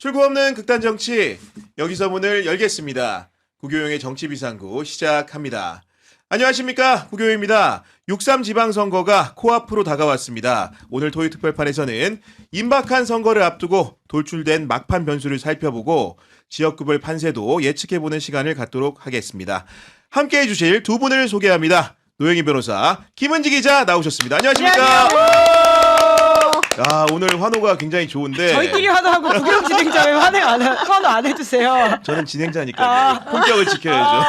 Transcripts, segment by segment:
출구 없는 극단 정치, 여기서 문을 열겠습니다. 구교용의 정치비상구 시작합니다. 안녕하십니까, 구교용입니다. 6.3 지방선거가 코앞으로 다가왔습니다. 오늘 토요특별판에서는 임박한 선거를 앞두고 돌출된 막판 변수를 살펴보고 지역구별 판세도 예측해보는 시간을 갖도록 하겠습니다. 함께해 주실 두 분을 소개합니다. 노영희 변호사, 김은지 기자 나오셨습니다. 안녕하십니까? 아, 오늘 환호가 굉장히 좋은데 저희끼리 환호하고 구경 진행자 왜 환호 안 해주세요? 저는 진행자니까요. 본격을 지켜야죠.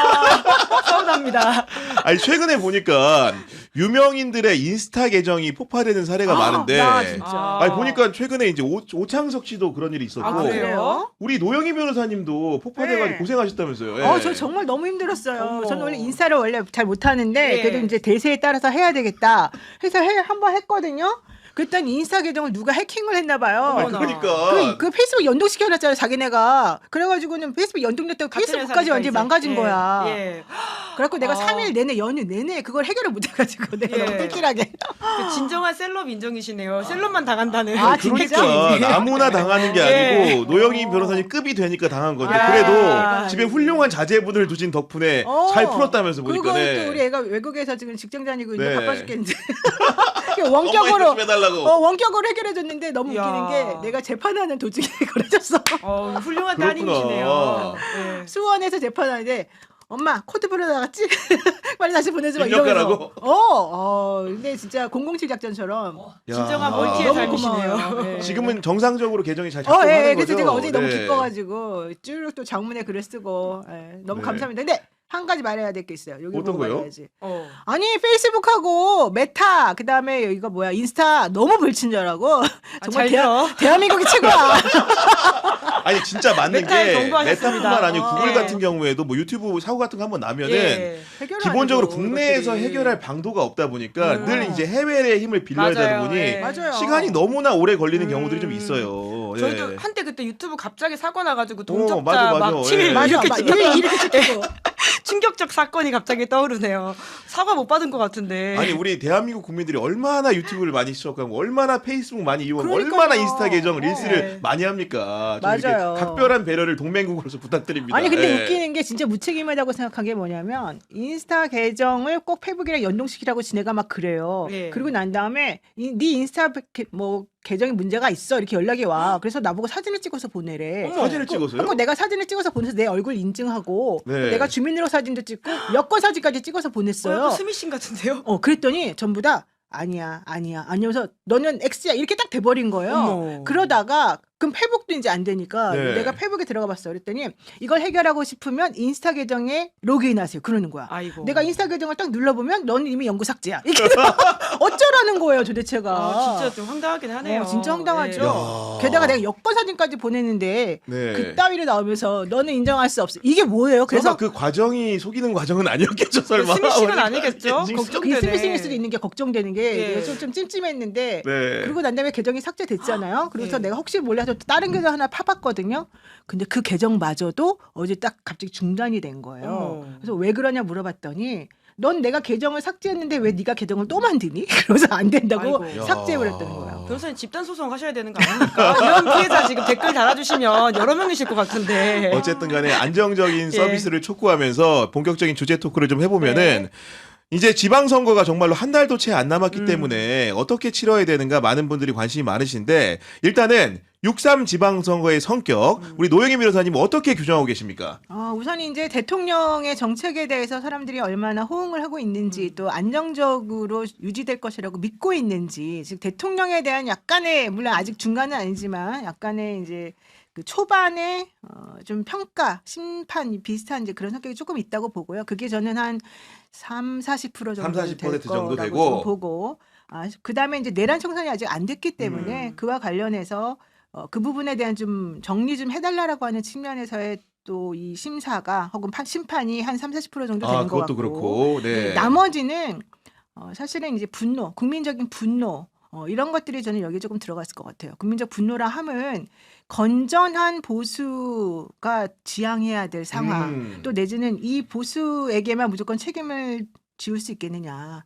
서운합니다. 아니, 최근에 보니까 유명인들의 인스타 계정이 폭파되는 사례가 많은데 야, 진짜. 아니, 보니까 최근에 이제 오창석 씨도 그런 일이 있었고 아, 그래요? 우리 노영희 변호사님도 폭파돼가지고 네. 고생하셨다면서요. 예. 저 정말 너무 힘들었어요. 어머. 저는 원래 인사를 원래 잘 못하는데 예. 그래도 이제 대세에 따라서 해야 되겠다 해서 한번 했거든요. 그랬더니 인스타 계정을 누가 해킹을 했나 봐요. 아니, 어머나. 그러니까 그 페이스북 연동시켜놨잖아요, 자기네가. 그래가지고는 페이스북 연동됐다고 같은 페이스북까지 회사니까 완전히 이제. 망가진 예, 거야. 예. 그래갖고 내가 아. 3일 내내, 연휴 내내 그걸 해결을 못해가지고 내가 예. 너무 뜰뜰하게. 그 진정한 셀럽 인정이시네요. 셀럽만 당한다는. 아, 진짜? 그러니까 아무나 당하는 게 예. 아니고 노영희 변호사님 급이 되니까 당한 건데 아. 그래도 집에 훌륭한 자제분을 두신 덕분에 잘 풀었다면서 보니까. 그리고 네. 또 우리 애가 외국에서 지금 직장 다니고 있는데 네. 바빠 죽겠는데. 엄마 이거 원격으로 좀 해달라고. 원격으로 해결해줬는데 너무 이야. 웃기는 게 내가 재판하는 도중에 걸어졌어. 훌륭한 그렇구나. 따님이시네요. 예. 수원에서 재판하는데 엄마 코드 보러 나갔지? 빨리 다시 보내줘봐 입력 이러면서. 가라고? 근데 진짜 007 작전처럼. 야. 진정한 아. 멀티의 너무 삶이시네요. 고마워요. 네. 지금은 정상적으로 계정이 잘 작동하는 예, 거죠. 그래서 제가 어제 너무 네. 기뻐가지고 쭉 또 장문에 글을 쓰고 너무 네. 감사합니다. 근데 한 가지 말해야 될 게 있어요. 여기 어떤 보고 거요? 말해야지. 어. 아니 페이스북하고 메타 그다음에 이거 뭐야 인스타 너무 불친절하고 정말 잘요. 대한민국이 최고야. 아니 진짜 맞는 메타에 게 공부하셨습니다. 메타뿐만 아니고 구글 예. 같은 경우에도 뭐 유튜브 사고 같은 거 한번 나면은 예. 해결을 기본적으로 안 해줘, 국내에서 이것들이. 해결할 방도가 없다 보니까 늘 이제 해외의 힘을 빌려야 되다 맞아요. 보니 예. 맞아요. 시간이 너무나 오래 걸리는 경우들이 좀 있어요. 저희도 예. 한때 그때 유튜브 갑자기 사고 나가지고 맞아, 동접자 맞아. 막 예. 7일 맞아, 이렇게 맞아. 찍다가 이렇게 찍히고. 충격적 사건이 갑자기 떠오르네요. 사과 못 받은 것 같은데. 아니 우리 대한민국 국민들이 얼마나 유튜브를 많이 시청하고 얼마나 페이스북 많이 이용하고 그러니까요. 얼마나 인스타 계정 릴스를 네. 많이 합니까? 좀 이렇게 맞아요. 각별한 배려를 동맹국으로서 부탁드립니다. 아니 근데 예. 웃기는 게 진짜 무책임하다고 생각한 게 뭐냐면 인스타 계정을 꼭 페이북이랑 연동시키라고 지네가 막 그래요. 예. 그리고 난 다음에 네 인스타 뭐 계정에 문제가 있어 이렇게 연락이 와. 그래서 나보고 사진을 찍어서 보내래. 어머. 사진을 찍어서요? 그리고 내가 사진을 찍어서 보내서 내 얼굴 인증하고 네. 내가 주민등록 사진도 찍고 여권 사진까지 찍어서 보냈어요. 스미싱 같은데요? 그랬더니 전부 다 아니야 아니면서 너는 X야 이렇게 딱 돼버린 거예요. 어머. 그러다가 그럼 페북도 이제 안 되니까 네. 내가 페북에 들어가 봤어. 그랬더니 이걸 해결하고 싶으면 인스타 계정에 로그인하세요. 그러는 거야. 아이고. 내가 인스타 계정을 딱 눌러보면 너는 이미 영구 삭제야. 이게 어쩌라는 거예요 도대체가. 진짜 좀 황당하긴 하네요. 진짜 황당하죠. 야. 게다가 내가 여권 사진까지 보냈는데 네. 그따위로 나오면서 너는 인정할 수 없어. 이게 뭐예요? 그래서 그래서 그 과정이 속이는 과정은 아니었겠죠 설마. 스미싱은 아니겠죠? 인증- 걱정- 그게 걱정되네. 스미싱일 수도 있는 게 걱정되는 게 예. 내가 좀 찜찜했는데 네. 그리고 난 다음에 계정이 삭제됐잖아요. 그래서 예. 내가 혹시 몰라서 또 다른 계정 하나 파봤거든요. 근데 그 계정마저도 어제 딱 갑자기 중단이 된 거예요. 어머. 그래서 왜 그러냐 물어봤더니 넌 내가 계정을 삭제했는데 왜 네가 계정을 또 만드니? 그래서 안 된다고 아이고. 삭제해버렸다는 거예요. 변호사님 집단 소송 하셔야 되는 거 아닙니까? 이런 피해자 지금 댓글 달아주시면 여러 명이실 것 같은데. 어쨌든 간에 안정적인 예. 서비스를 촉구하면서 본격적인 주제 토크를 좀 해보면은 네. 이제 지방선거가 정말로 한 달도 채 안 남았기 음. 때문에 어떻게 치러야 되는가 많은 분들이 관심이 많으신데 일단은 6.3 지방선거의 성격 우리 노영희 변호사님 어떻게 규정하고 계십니까? 우선 이제 대통령의 정책에 대해서 사람들이 얼마나 호응을 하고 있는지 또 안정적으로 유지될 것이라고 믿고 있는지 즉 대통령에 대한 약간의 물론 아직 중간은 아니지만 약간의 이제 그 초반에 좀 평가 심판 비슷한 이제 그런 성격이 조금 있다고 보고요. 그게 저는 한 40% 정도 30, 40% 될 정도 거라고 되고. 좀 보고 그다음에 이제 내란 청산이 아직 안 됐기 때문에 그와 관련해서 그 부분에 대한 좀 정리 좀 해달라라고 하는 측면에서의 또 이 심사가 혹은 심판이 한 30, 40% 정도 되는 것 그것도 같고 그렇고. 네. 나머지는 사실은 이제 분노, 국민적인 분노 이런 것들이 저는 여기에 조금 들어갔을 것 같아요. 국민적 분노라 함은 건전한 보수가 지향해야 될 상황 또 내지는 이 보수에게만 무조건 책임을 지울 수 있겠느냐.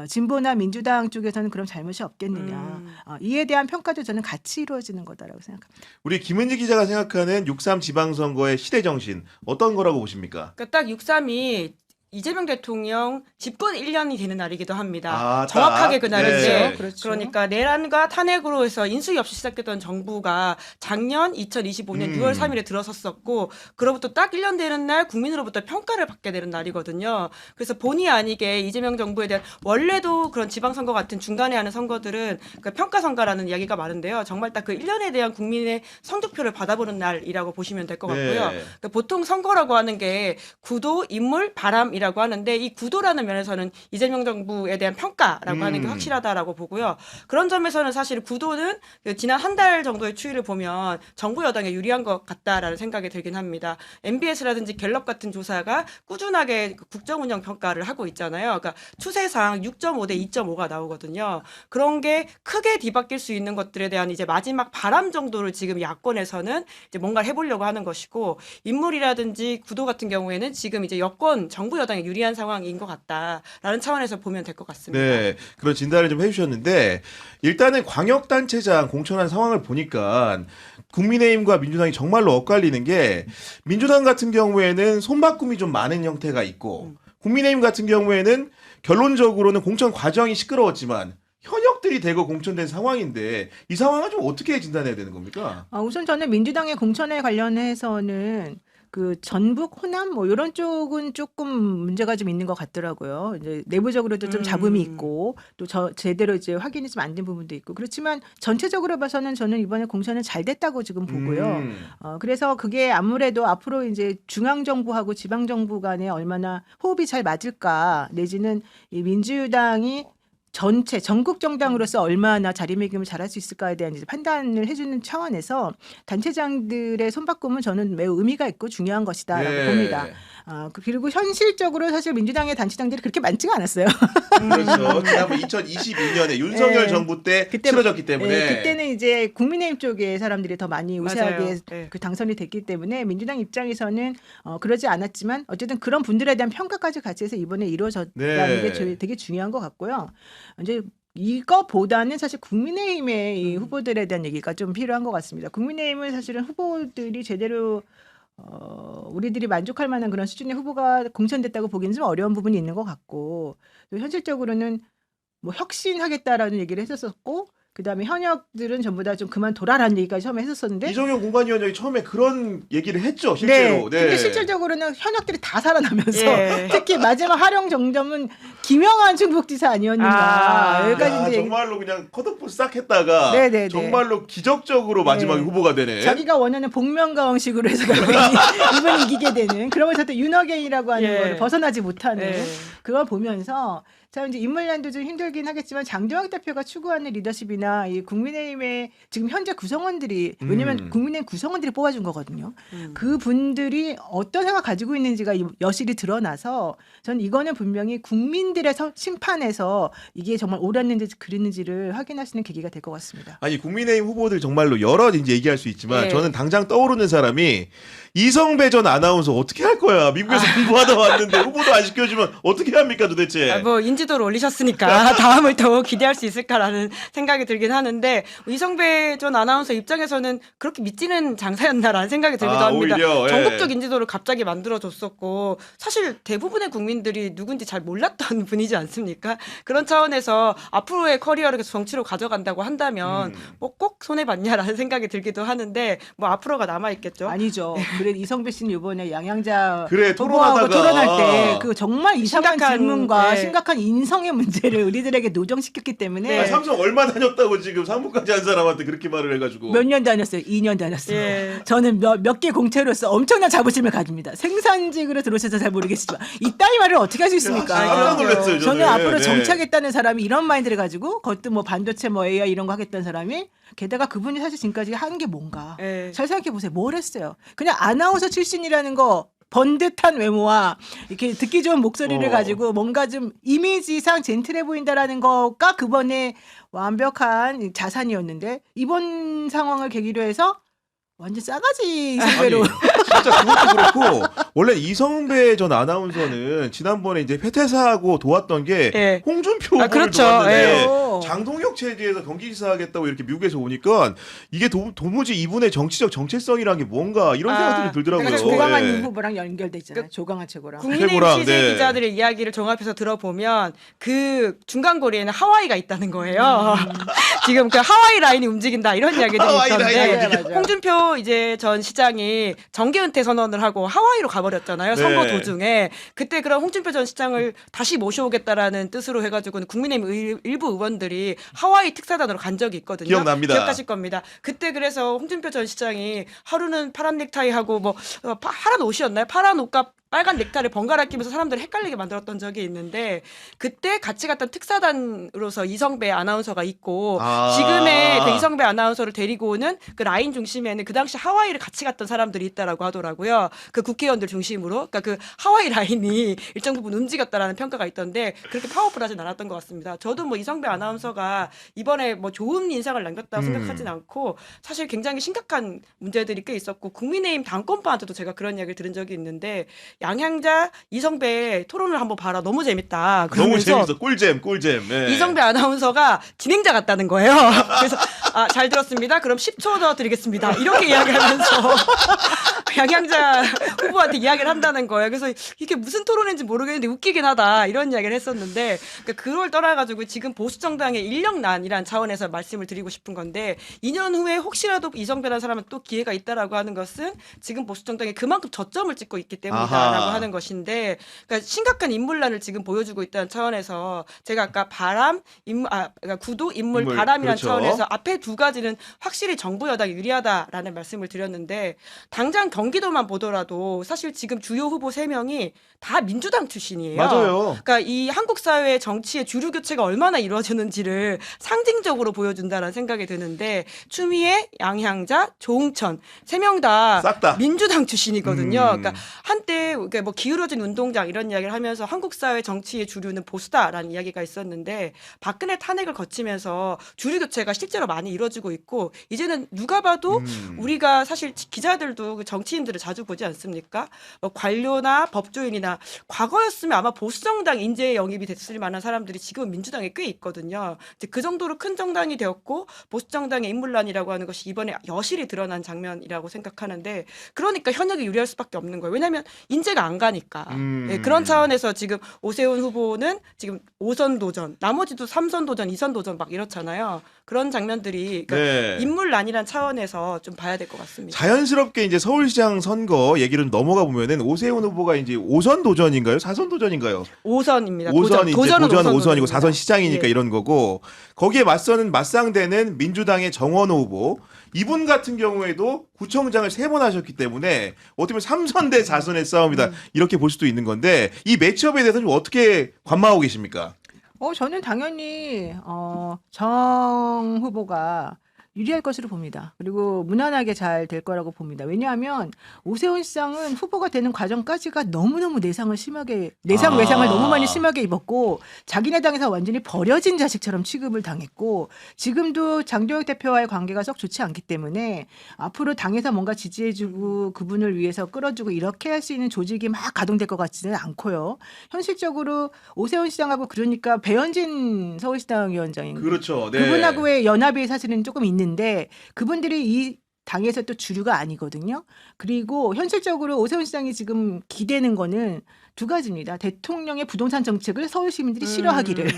진보나 민주당 쪽에서는 그럼 잘못이 없겠느냐. 이에 대한 평가도 저는 같이 이루어지는 거다라고 생각합니다. 우리 김은지 기자가 생각하는 6.3 지방선거의 시대 정신 어떤 거라고 보십니까? 그러니까 딱 6.3이 이재명 대통령 집권 1년이 되는 날이기도 합니다. 아, 정확하게 딱. 그날이죠. 네. 그렇죠. 그러니까 내란과 탄핵으로 해서 인수위 없이 시작됐던 정부가 작년 2025년 6월 3일에 들어섰었고 그로부터 딱 1년 되는 날 국민으로부터 평가를 받게 되는 날이거든요. 그래서 본의 아니게 이재명 정부에 대한 원래도 그런 지방선거 같은 중간에 하는 선거들은 그 평가선거라는 이야기가 많은데요. 정말 딱 그 1년에 대한 국민의 성적표를 받아보는 날이라고 보시면 될 것 같고요. 네. 그러니까 보통 선거라고 하는 게 구도, 인물, 바람 이라고 하는데 이 구도라는 면에서는 이재명 정부에 대한 평가라고 하는 게 확실하다라고 보고요. 그런 점에서는 사실 구도는 지난 한 달 정도의 추이를 보면 정부 여당에 유리한 것 같다라는 생각이 들긴 합니다. MBS라든지 갤럽 같은 조사가 꾸준하게 국정 운영 평가를 하고 있잖아요. 그러니까 추세상 6.5 대 2.5가 나오거든요. 그런 게 크게 뒤바뀔 수 있는 것들에 대한 이제 마지막 바람 정도를 지금 야권에서는 이제 뭔가를 해보려고 하는 것이고 인물이라든지 구도 같은 경우에는 지금 이제 여권 정부 여당에 유리한 상황인 것 같다라는 차원에서 보면 될 것 같습니다. 네, 그런 진단을 좀 해주셨는데 일단은 광역단체장 공천한 상황을 보니까 국민의힘과 민주당이 정말로 엇갈리는 게 민주당 같은 경우에는 손바꿈이 좀 많은 형태가 있고 국민의힘 같은 경우에는 결론적으로는 공천 과정이 시끄러웠지만 현역들이 대거 공천된 상황인데 이 상황을 좀 어떻게 진단해야 되는 겁니까? 우선 저는 민주당의 공천에 관련해서는 그 전북, 호남 뭐 이런 쪽은 조금 문제가 좀 있는 것 같더라고요. 이제 내부적으로도 좀 잡음이 있고 또 제대로 이제 확인이 좀 안 된 부분도 있고 그렇지만 전체적으로 봐서는 저는 이번에 공천은 잘 됐다고 지금 보고요. 그래서 그게 아무래도 앞으로 이제 중앙 정부하고 지방 정부 간에 얼마나 호흡이 잘 맞을까 내지는 이 민주당이 전체 전국 정당으로서 얼마나 자리매김을 잘할 수 있을까에 대한 이제 판단을 해주는 차원에서 단체장들의 손바꿈은 저는 매우 의미가 있고 중요한 것이다라고 네. 봅니다. 그리고 현실적으로 사실 민주당의 단체장들이 그렇게 많지가 않았어요. 그렇죠. 지난번 2022년에 윤석열 네. 정부 때 그때- 치러졌기 때문에 네, 그때는 이제 국민의힘 쪽의 사람들이 더 많이 우세하게 맞아요. 네. 그 당선이 됐기 때문에 민주당 입장에서는 그러지 않았지만 어쨌든 그런 분들에 대한 평가까지 같이 해서 이번에 이루어졌다는 네. 게 되게 중요한 것 같고요. 이제 이거보다는 사실 국민의힘의 이 후보들에 대한 얘기가 좀 필요한 것 같습니다. 국민의힘은 사실은 후보들이 제대로 우리들이 만족할 만한 그런 수준의 후보가 공천됐다고 보기는 좀 어려운 부분이 있는 것 같고 또 현실적으로는 뭐 혁신하겠다라는 얘기를 했었고 그다음에 현역들은 전부 다 좀 그만둬라라는 얘기까지 처음에 했었었는데 이정현 공관위원장이 처음에 그런 얘기를 했죠, 실제로. 네. 근데 실질적으로는 현역들이 다 살아나면서 예. 특히 마지막 활용 정점은 김영환 충북지사 아니었는가. 여기까지 야, 이제 정말로 그냥 컷오프 싹 했다가 네네네. 정말로 기적적으로 마지막에 네. 후보가 되네. 자기가 원하는 복면가왕식으로 해서 결국 이번 이기게 되는 그러면서 또 윤호개이라고 하는 예. 거를 벗어나지 못하는 예. 그걸 보면서 자 이제 인물난도 좀 힘들긴 하겠지만 장도영 대표가 추구하는 리더십이나 이 국민의힘의 지금 현재 구성원들이 왜냐면 국민의힘 구성원들이 뽑아준 거거든요. 그 분들이 어떤 생각 가지고 있는지가 여실히 드러나서 전 이거는 분명히 국민들의 심판에서 이게 정말 옳았는지 그랬는지를 확인할 수 있는 계기가 될 것 같습니다. 아니 국민의힘 후보들 정말로 여러 이제 얘기할 수 있지만 예. 저는 당장 떠오르는 사람이 이성배 전 아나운서 어떻게 할 거야? 미국에서 공부하다 왔는데 후보도 안 시켜주면 어떻게 합니까 도대체? 뭐 인지도를 올리셨으니까 다음을 더 기대할 수 있을까라는 생각이 들긴 하는데 이성배 전 아나운서 입장에서는 그렇게 믿지는 장사였나라는 생각이 들기도 합니다. 오히려, 예. 전국적 인지도를 갑자기 만들어줬었고 사실 대부분의 국민들이 누군지 잘 몰랐던 분이지 않습니까? 그런 차원에서 앞으로의 커리어를 계속 정치로 가져간다고 한다면 뭐 꼭 손해봤냐라는 생각이 들기도 하는데 뭐 앞으로가 남아있겠죠. 아니죠. 그래 이성배 씨는 이번에 양양자 그래, 후보하고 토론하다가- 토론할 때 그 정말 이상한 심각한, 질문과 예. 심각한 인성의 문제를 우리들에게 노정시켰기 때문에 네. 아, 삼성 얼마 다녔다고 지금 상무까지 한 사람한테 그렇게 말을 해가지고 몇 년 다녔어요? 2년 다녔어요. 예. 저는 몇 개 공채로서 엄청난 자부심을 가집니다. 생산직으로 들어오셔서 잘 모르겠지만 이따위 말을 어떻게 할 수 있습니까? 야, 깜짝 놀랐어요. 저는 앞으로 네. 정치하겠다는 사람이 이런 마인드를 가지고 그것도 뭐 반도체 뭐 AI 이런 거 하겠다는 사람이 게다가 그분이 사실 지금까지 한 게 뭔가 예. 잘 생각해 보세요. 뭘 했어요? 그냥 아나운서 출신이라는 거 번듯한 외모와 이렇게 듣기 좋은 목소리를 가지고 뭔가 좀 이미지상 젠틀해 보인다라는 거가 그번에 완벽한 자산이었는데 이번 상황을 계기로 해서 완전 싸가지 아니, 이성배로. 진짜 그것도 그렇고 원래 이성배 전 아나운서는 지난번에 이제 회퇴사하고 도왔던 게 예. 홍준표 아, 후보를 그렇죠. 도왔는데 예. 장동혁 체제에서 경기지사하겠다고 이렇게 미국에서 오니까 이게 도무지 이분의 정치적 정체성이란 게 뭔가 이런 생각들이 들더라고요. 그러니까 그렇죠. 조강한 예. 후보랑 연결돼 있잖아요. 조강한 최고랑. 최고랑, 국민의힘 취재 네. 기자들의 이야기를 종합해서 들어보면 그 중간 거리에는 하와이가 있다는 거예요. 지금 그 하와이 라인이 움직인다 이런 이야기들이 하와이 있던데 라인이 움직여. 맞아요. 홍준표 이제 전 시장이 정계 은퇴 선언을 하고 하와이로 가버렸잖아요. 네. 선거 도중에 그때 그럼 홍준표 전 시장을 다시 모셔오겠다라는 뜻으로 해가지고 국민의힘 일부 의원들이 하와이 특사단으로 간 적이 있거든요. 기억납니다. 기억하실 겁니다. 그때 그래서 홍준표 전 시장이 하루는 파란 넥타이 하고 뭐 파란 옷이었나요? 파란 옷과 빨간 넥타이를 번갈아 끼면서 사람들을 헷갈리게 만들었던 적이 있는데 그때 같이 갔던 특사단으로서 이성배 아나운서가 있고 아. 지금의 그 이성배 아나운서를 데리고 오는 그 라인 중심에는 그 당시 하와이를 같이 갔던 사람들이 있다라고 하더라고요. 그 국회의원들 중심으로. 그러니까 그 하와이 라인이 일정 부분 움직였다라는 평가가 있던데 그렇게 파워풀하진 않았던 것 같습니다. 저도 뭐 이성배 아나운서가 이번에 뭐 좋은 인상을 남겼다고 생각하진 않고 사실 굉장히 심각한 문제들이 꽤 있었고 국민의힘 당권파한테도 제가 그런 이야기를 들은 적이 있는데 양향자 이성배 토론을 한번 봐라 너무 재밌다. 너무 그러면서 재밌어. 꿀잼. 예. 이성배 아나운서가 진행자 같다는 거예요. 그래서 잘 들었습니다. 그럼 10초 더 드리겠습니다. 이렇게 이야기하면서 양향자 후보한테 이야기를 한다는 거예요. 그래서 이게 무슨 토론인지 모르겠는데 웃기긴 하다 이런 이야기를 했었는데 그러니까 그걸 떠나가지고 지금 보수정당의 인력난이란 차원에서 말씀을 드리고 싶은 건데 2년 후에 혹시라도 이성배라는 사람은 또 기회가 있다라고 하는 것은 지금 보수정당이 그만큼 저점을 찍고 있기 때문이다라고 아하. 하는 것인데 그러니까 심각한 인물난을 지금 보여주고 있다는 차원에서 제가 아까 그러니까 구도 인물 인물, 바람이라는 그렇죠. 차원에서 앞에 두 가지는 확실히 정부 여당이 유리하다라는 말씀을 드렸는데 당장 경기도만 보더라도 사실 지금 주요 후보 3명이 다 민주당 출신이에요. 맞아요. 그러니까 이 한국 사회 정치의 주류 교체가 얼마나 이루어지는지를 상징적으로 보여준다는 생각이 드는데 추미애, 양향자, 조응천 3명 다 싹 다. 민주당 출신이거든요. 그러니까 한때 그러니까 뭐 기울어진 운동장 이런 이야기를 하면서 한국 사회 정치의 주류는 보수다라는 이야기가 있었는데 박근혜 탄핵을 거치면서 주류 교체가 실제로 많이 이루어지고 있고 이제는 누가 봐도 우리가 사실 기자들도 그 정치인들을 자주 보지 않습니까? 뭐 관료나 법조인이나 과거였으면 아마 보수정당 인재 영입이 됐을 만한 사람들이 지금 민주당에 꽤 있거든요. 이제 그 정도로 큰 정당이 되었고 보수정당의 인물난이라고 하는 것이 이번에 여실히 드러난 장면이라고 생각하는데 그러니까 현역이 유리할 수밖에 없는 거예요. 왜냐하면 인재가 안 가니까. 예, 그런 차원에서 지금 오세훈 후보는 지금 5선 도전, 나머지도 3선 도전, 2선 도전 막 이렇잖아요. 그런 장면들이 그러니까 네. 인물난이란 차원에서 좀 봐야 될 것 같습니다. 자연스럽게 이제 서울시장 선거 얘기를 넘어가 보면은 오세훈 후보가 이제 5선 도전인가요? 4선 도전인가요? 5선입니다. 5선 이제 도전은 5선이고 4선 도전입니다. 시장이니까 예. 이런 거고 거기에 맞서는 맞상대는 민주당의 정원호 후보 이분 같은 경우에도 구청장을 3번 하셨기 때문에 어떻게 보면 3선 대 4선의 싸움이다 이렇게 볼 수도 있는 건데 이 매치업에 대해서 좀 어떻게 관망하고 계십니까? 저는 당연히 정 후보가 유리할 것으로 봅니다. 그리고 무난하게 잘 될 거라고 봅니다. 왜냐하면 오세훈 시장은 후보가 되는 과정까지가 너무너무 내상을 외상을 너무 많이 심하게 입었고 자기네 당에서 완전히 버려진 자식처럼 취급을 당했고 지금도 장도혁 대표와의 관계가 썩 좋지 않기 때문에 앞으로 당에서 뭔가 지지해주고 그분을 위해서 끌어주고 이렇게 할 수 있는 조직이 막 가동될 것 같지는 않고요. 현실적으로 오세훈 시장하고 그러니까 배현진 서울시당 위원장인 그렇죠. 네. 그분하고의 연합이 사실은 조금 있는데 그분들이 이 당에서 또 주류가 아니거든요. 그리고 현실적으로 오세훈 시장이 지금 기대는 거는 두 가지입니다. 대통령의 부동산 정책을 서울 시민들이 싫어하기를.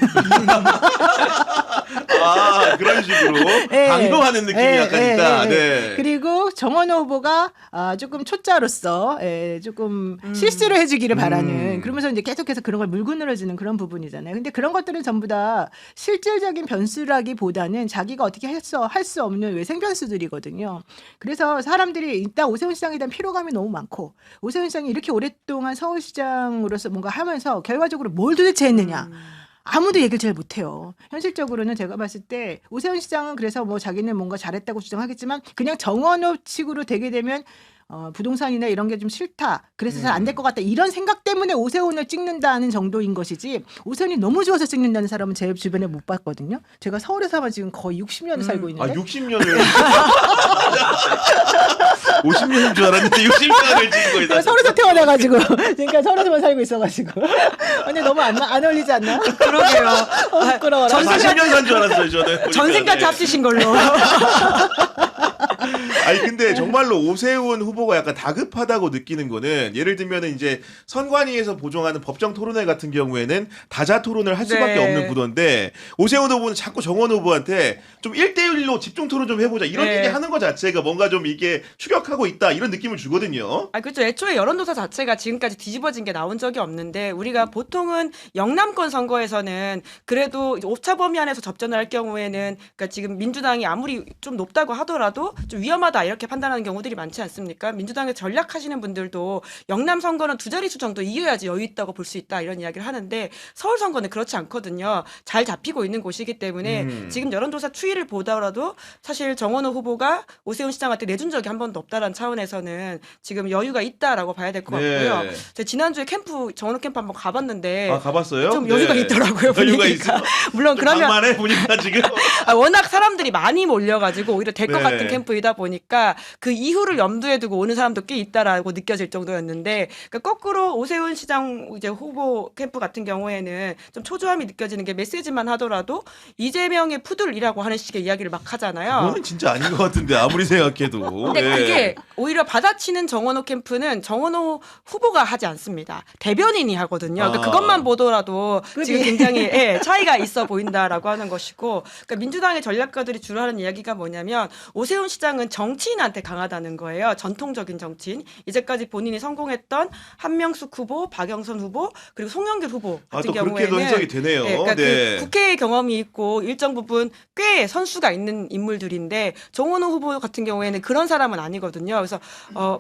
그런 식으로 예. 강요하는 느낌이 예, 약간 예, 있다. 예, 네. 그리고 정원호 후보가 조금 초짜로서 조금 실수를 해주기를 바라는 그러면서 이제 계속해서 그런 걸 물고 늘어지는 그런 부분이잖아요. 근데 그런 것들은 전부 다 실질적인 변수라기보다는 자기가 어떻게 할 수 없는 외생 변수들이거든요. 그래서 사람들이 일단 오세훈 시장에 대한 피로감이 너무 많고 오세훈 시장이 이렇게 오랫동안 서울시장으로서 뭔가 하면서 결과적으로 뭘 도대체 했느냐. 아무도 얘기를 잘 못해요. 현실적으로는 제가 봤을 때 오세훈 시장은 그래서 뭐 자기는 뭔가 잘했다고 주장하겠지만 그냥 정원호 식으로 되게 되면 부동산이나 이런 게 좀 싫다. 그래서 잘 안 될 것 같다. 이런 생각 때문에 오세훈을 찍는다는 정도인 것이지 오세훈이 너무 좋아서 찍는다는 사람은 제 주변에 못 봤거든요. 제가 서울에서만 지금 거의 60년을 살고 아, 있는데 60년을 50년인 줄 알았는데 60년을 찍은 거예요. 제가 서울에서 태어나가지고 그러니까 서울에서만 살고 있어가지고 근데 너무 안 어울리지 않나? 그러게요. 부끄러워라. 전생까지- 40년 산 줄 알았어요, 저는. 전생까지 네. 합치신 걸로. 아니 근데 정말로 오세훈 후보가 약간 다급하다고 느끼는 거는 예를 들면은 이제 선관위에서 보정하는 법정 토론회 같은 경우에는 다자 토론을 할 수밖에 네. 없는 구도인데 오세훈 후보는 자꾸 정원 후보한테 좀 1대1로 집중 토론 좀 해보자 이런 네. 얘기 하는 것 자체가 뭔가 좀 이게 추격하고 있다 이런 느낌을 주거든요. 아, 그렇죠. 애초에 여론조사 자체가 지금까지 뒤집어진 게 나온 적이 없는데 우리가 보통은 영남권 선거에서는 그래도 오차 범위 안에서 접전을 할 경우에는 그러니까 지금 민주당이 아무리 좀 높다고 하더라도 좀 위험하다 이렇게 판단하는 경우들이 많지 않습니까? 민주당에 전략하시는 분들도 영남 선거는 두 자릿수 정도 이겨야지 여유 있다고 볼 수 있다 이런 이야기를 하는데 서울 선거는 그렇지 않거든요. 잘 잡히고 있는 곳이기 때문에 지금 여론조사 추이를 보더라도 사실 정원호 후보가 오세훈 시장한테 내준 적이 한 번도 없다라는 차원에서는 지금 여유가 있다라고 봐야 될 것 네. 같고요. 제가 지난주에 정원호 캠프 한번 가봤는데 아 가봤어요? 좀 여유가 네. 있더라고요. 여유가 분위기가. 있어. 물론 그러면 만만해 보니까 지금. 워낙 사람들이 많이 몰려가지고 오히려 될 것 네. 같은 캠프이다 보니까 그 이후를 염두에 두고 오는 사람도 꽤 있다라고 느껴질 정도였는데 그러니까 거꾸로 오세훈 시장 이제 후보 캠프 같은 경우에는 좀 초조함이 느껴지는 게 메시지만 하더라도 이재명의 푸들이라고 하는 식의 이야기를 막 하잖아요. 그거는 진짜 아닌 것 같은데 아무리 생각해도. 근데 네. 그게 오히려 받아치는 정원호 캠프는 정원호 후보가 하지 않습니다. 대변인이 하거든요. 그러니까 아. 그것만 보더라도 그게- 지금 굉장히 차이가 있어 보인다라고 하는 것이고, 그러니까 민주당의 전략가들이 주로 하는 이야기가 뭐냐면 오세훈 시장은 정치인한테 강하다는 거예요. 전통적인 정치인. 이제까지 본인이 성공했던 한명숙 후보, 박영선 후보, 그리고 송영길 후보 아, 같은 또 그렇게도 경우에는 해석이 되네요. 그러니까 네. 그 국회 경험이 있고 일정 부분 꽤 선수가 있는 인물들인데 정원호 후보 같은 경우에는 그런 사람은 아니거든요. 그래서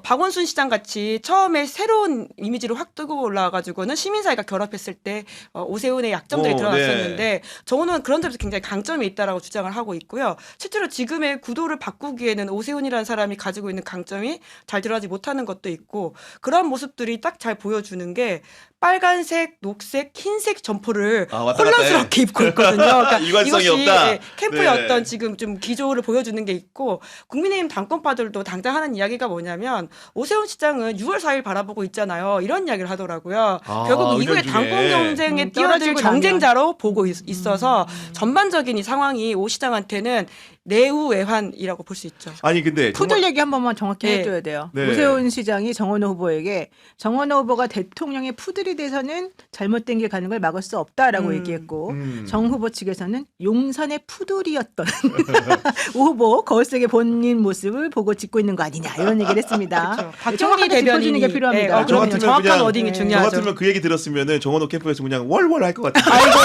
박원순 시장 같이 처음에 새로운 이미지로 확 뜨고 올라와가지고는 시민사회가 결합했을 때 오세훈의 약점들이 오, 드러났었는데 정원호는 그런 점에서 굉장히 강점이 있다라고 주장을 하고 있고요. 실제로 지금의 구도를 바꾸기에는 오세훈이라는 사람이 가지고 있는 강점이 잘 드러나지 못하는 것도 있고 그런 모습들이 딱 잘 보여주는 게 빨간색, 녹색, 흰색 점퍼를 아, 왔다 갔다 혼란스럽게 입고 있거든요. 그러니까 일관성이 이것이 없다. 캠프의 네. 어떤 지금 좀 기조를 보여주는 게 있고 국민의힘 당권파들도 당장 하는 이야기가 뭐냐면 오세훈 시장은 6월 4일 바라보고 있잖아요. 이런 이야기를 하더라고요. 아, 결국 이후에 의견 중에. 당권 경쟁에 뛰어들 떨어지고 경쟁자로 보고 있어서 전반적인 이 상황이 오 시장한테는 내후외환이라고 볼 수 있죠. 아니 근데 정말 푸들 얘기 한 번만 정확히 네. 해줘야 돼요. 네. 오세훈 시장이 정원호 후보에게 정원호 후보가 대통령의 푸들이 돼서는 잘못된 길 가는 걸 막을 수 없다라고 얘기했고 정 후보 측에서는 용산의 푸들이었던 오 후보 거울 속의 본인 모습을 보고 짓고 있는 거 아니냐 이런 얘기를 했습니다. 그렇죠. 네, 박정희 정확하게 짚어주는 대변인이 게 필요합니다. 네, 저 그럼요. 같으면 정확한 그냥- 워딩이 네. 저 중요하죠. 같으면 그 얘기 들었으면은 정원호 캠프에서 그냥 월월 할 것 같아요. 아이고.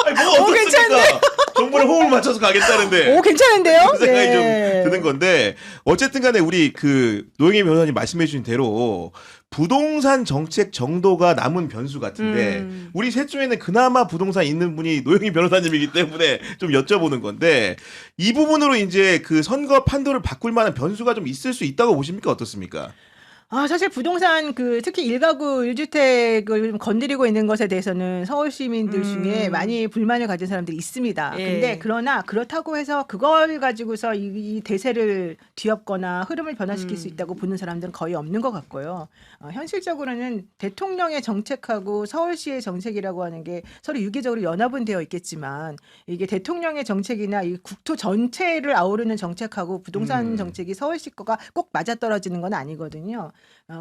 아니 뭐 어떻습니까? 정보를 호흡을 맞춰서 가겠다는데. 오 괜찮은데요? 그 생각이 네. 좀 드는 건데 어쨌든 간에 우리 그 노영희 변호사님 말씀해 주신 대로 부동산 정책 정도가 남은 변수 같은데 우리 셋 중에는 그나마 부동산 있는 분이 노영희 변호사님이기 때문에 좀 여쭤보는 건데 이 부분으로 이제 그 선거 판도를 바꿀 만한 변수가 좀 있을 수 있다고 보십니까? 어떻습니까? 사실 부동산 특히 1가구 1주택을 좀 건드리고 있는 것에 대해서는 서울 시민들 중에 많이 불만을 가진 사람들이 있습니다. 예. 근데 그러나 그렇다고 해서 그걸 가지고서 이 대세를 뒤엎거나 흐름을 변화시킬 수 있다고 보는 사람들은 거의 없는 것 같고요. 현실적으로는 대통령의 정책하고 서울시의 정책이라고 하는 게 서로 유기적으로 연합은 되어 있겠지만 이게 대통령의 정책이나 이 국토 전체를 아우르는 정책하고 부동산 정책이 서울시 거가 꼭 맞아떨어지는 건 아니거든요.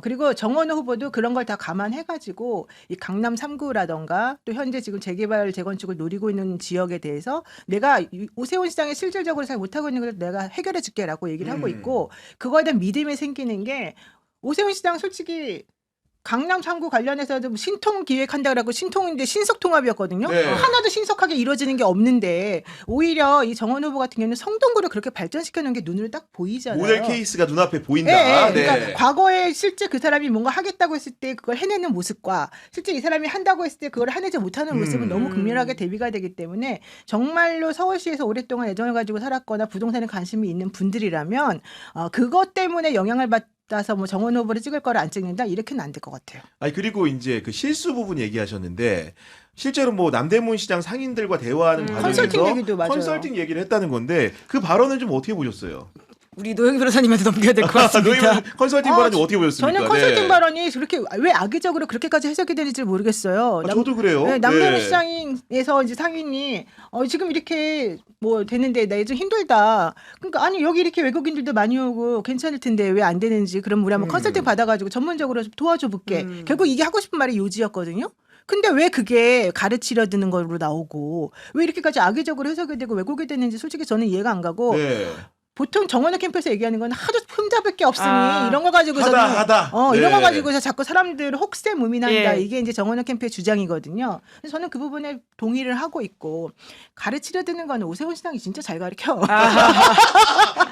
그리고 정원호 후보도 그런 걸 다 감안해가지고 이 강남 3구라던가 또 현재 지금 재개발 재건축을 노리고 있는 지역에 대해서 내가 오세훈 시장이 실질적으로 잘 못하고 있는 걸 내가 해결해 줄게라고 얘기를 하고 있고 그거에 대한 믿음이 생기는 게 오세훈 시장 솔직히 강남 3구 관련해서도 신통 기획한다라고 신통인데 신석통합이었거든요. 네. 하나도 신속하게 이루어지는 게 없는데 오히려 이 정원 후보 같은 경우는 성동구를 그렇게 발전시켜 놓은 게 눈으로 딱 보이잖아요. 모델 케이스가 눈앞에 보인다. 네, 네. 그러니까 과거에 실제 그 사람이 뭔가 하겠다고 했을 때 그걸 해내는 모습과 실제 이 사람이 한다고 했을 때 그걸 해내지 못하는 모습은 너무 극명하게 대비가 되기 때문에 정말로 서울시에서 오랫동안 애정을 가지고 살았거나 부동산에 관심이 있는 분들이라면 그것 때문에 영향을 따서 뭐 정원 후보를 찍을 거를 안 찍는다 이렇게는 안 될 것 같아요. 아니 그리고 이제 그 실수 부분 얘기하셨는데 실제로 뭐 남대문 시장 상인들과 대화하는 과정에서 컨설팅 얘기도 맞아요. 컨설팅 얘기를 했다는 건데 그 발언은 좀 어떻게 보셨어요? 우리 노영 변호사님한테 넘겨야 될 것 같습니다. 노영민 컨설팅 발언 좀 어떻게 보셨습니까? 저는 컨설팅 네. 발언이 그렇게 왜 악의적으로 그렇게까지 해석이 되는지 모르겠어요. 아, 저도 그래요. 네, 남대문 네. 시장에서 이제 상인이 지금 이렇게 뭐 되는데 나 좀 힘들다. 그러니까 아니 여기 이렇게 외국인들도 많이 오고 괜찮을 텐데 왜 안 되는지 그럼 우리 한번 컨설팅 받아가지고 전문적으로 좀 도와줘 볼게. 결국 이게 하고 싶은 말이 요지였거든요. 근데 왜 그게 가르치려 드는 걸로 나오고 왜 이렇게까지 악의적으로 해석이 되고 왜곡이 됐는지 솔직히 저는 이해가 안 가고 네. 보통 정원호 캠프에서 얘기하는 건 하도 흠잡을 게 없으니 아. 이런 거 가지고서는 하다. 이런 거 네. 가지고서 자꾸 사람들을 혹세무민한다. 예. 이게 이제 정원호 캠프의 주장이거든요. 그래서 저는 그 부분에 동의를 하고 있고 가르치려 드는 거는 오세훈 시장이 진짜 잘 가르쳐.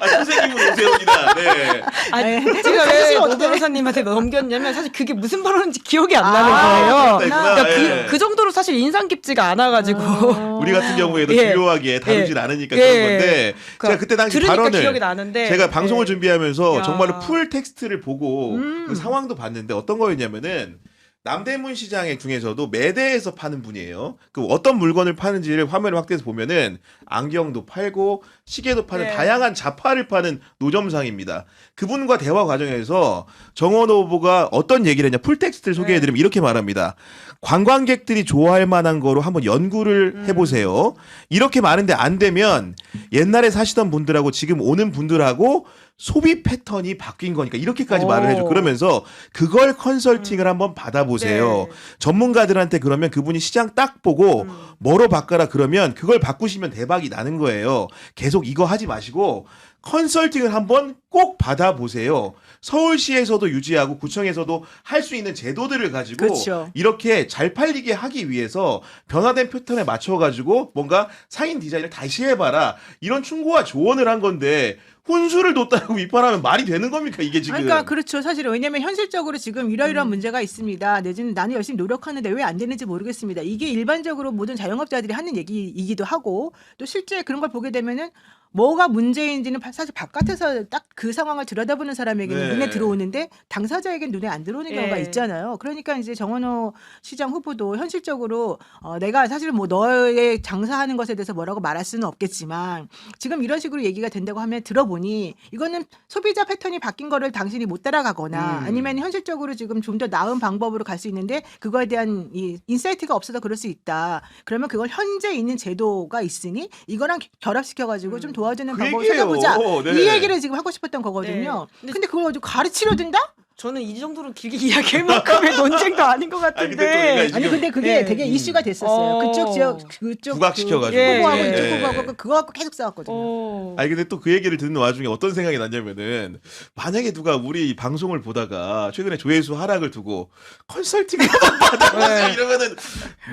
선생님은 오세훈이다. 네. 아니, 제가 왜 노 변호사님한테 넘겼냐면 사실 그게 무슨 발언인지 기억이 안 나는 거예요. 그랬구나. 그러니까 예. 그 정도로 사실 인상 깊지가 않아가지고 우리 같은 경우에도 예. 주요하게 다루진 예. 않으니까 예. 그런 건데 그러니까 제가 그때 당시 들으니까 발언을 기억이 나는데 제가 방송을 예. 준비하면서 야. 정말로 풀 텍스트를 보고 그 상황도 봤는데 어떤 거였냐면은 남대문 시장 중에서도 매대에서 파는 분이에요. 그 어떤 물건을 파는지를 화면을 확대해서 보면은 안경도 팔고 시계도 파는 네. 다양한 잡화를 파는 노점상입니다. 그분과 대화 과정에서 정원호 후보가 어떤 얘기를 했냐 풀 텍스트를 소개해드리면 이렇게 말합니다. 관광객들이 좋아할 만한 거로 한번 연구를 해보세요. 이렇게 많은데 안 되면 옛날에 사시던 분들하고 지금 오는 분들하고 소비 패턴이 바뀐 거니까 이렇게까지 말을 해줘. 그러면서 그걸 컨설팅을 한번 받아보세요. 네. 전문가들한테 그러면 그분이 시장 딱 보고 뭐로 바꿔라 그러면 그걸 바꾸시면 대박이 나는 거예요. 계속 이거 하지 마시고 컨설팅을 한번 꼭 받아보세요. 서울시에서도 유지하고 구청에서도 할 수 있는 제도들을 가지고 그렇죠. 이렇게 잘 팔리게 하기 위해서 변화된 패턴에 맞춰가지고 뭔가 상인 디자인을 다시 해봐라. 이런 충고와 조언을 한 건데 훈수를 뒀다고 비판하면 말이 되는 겁니까 이게 지금. 그러니까 그렇죠. 사실 왜냐하면 현실적으로 지금 이러이러한 문제가 있습니다. 내지는 나는 열심히 노력하는데 왜 안 되는지 모르겠습니다. 이게 일반적으로 모든 자영업자들이 하는 얘기이기도 하고 또 실제 그런 걸 보게 되면은 뭐가 문제인지는 사실 바깥에서 딱 그 상황을 들여다보는 사람에게는 네. 눈에 들어오는데 당사자에게는 눈에 안 들어오는 경우가 예. 있잖아요. 그러니까 이제 정원호 시장 후보도 현실적으로 내가 사실 뭐 너의 장사하는 것에 대해서 뭐라고 말할 수는 없겠지만 지금 이런 식으로 얘기가 된다고 하면 들어보니 이거는 소비자 패턴이 바뀐 거를 당신이 못 따라가거나 아니면 현실적으로 지금 좀 더 나은 방법으로 갈 수 있는데 그거에 대한 이 인사이트가 없어서 그럴 수 있다. 그러면 그걸 현재 있는 제도가 있으니 이거랑 결합시켜가지고 좀 도와주는 그 방법을 얘기예요. 찾아보자. 네. 이 얘기를 지금 하고 싶었던 거거든요. 네. 근데 그걸 가지고 가르치려 든다? 저는 이 정도로 길게 이야기할 만큼의 논쟁도 아닌 것 아니, 근데 또 같은데. 내가 아니 근데 그게 예. 되게 이슈가 됐었어요. 그쪽 지역 그쪽 부각시켜가지고. 그 후보하고 예. 이쪽 예. 후보하고 그거 갖고 계속 싸웠거든요. 아니 근데 또 그 얘기를 듣는 와중에 어떤 생각이 났냐면은 만약에 누가 우리 방송을 보다가 최근에 조회수 하락을 두고 컨설팅을 받아보세요 이러면은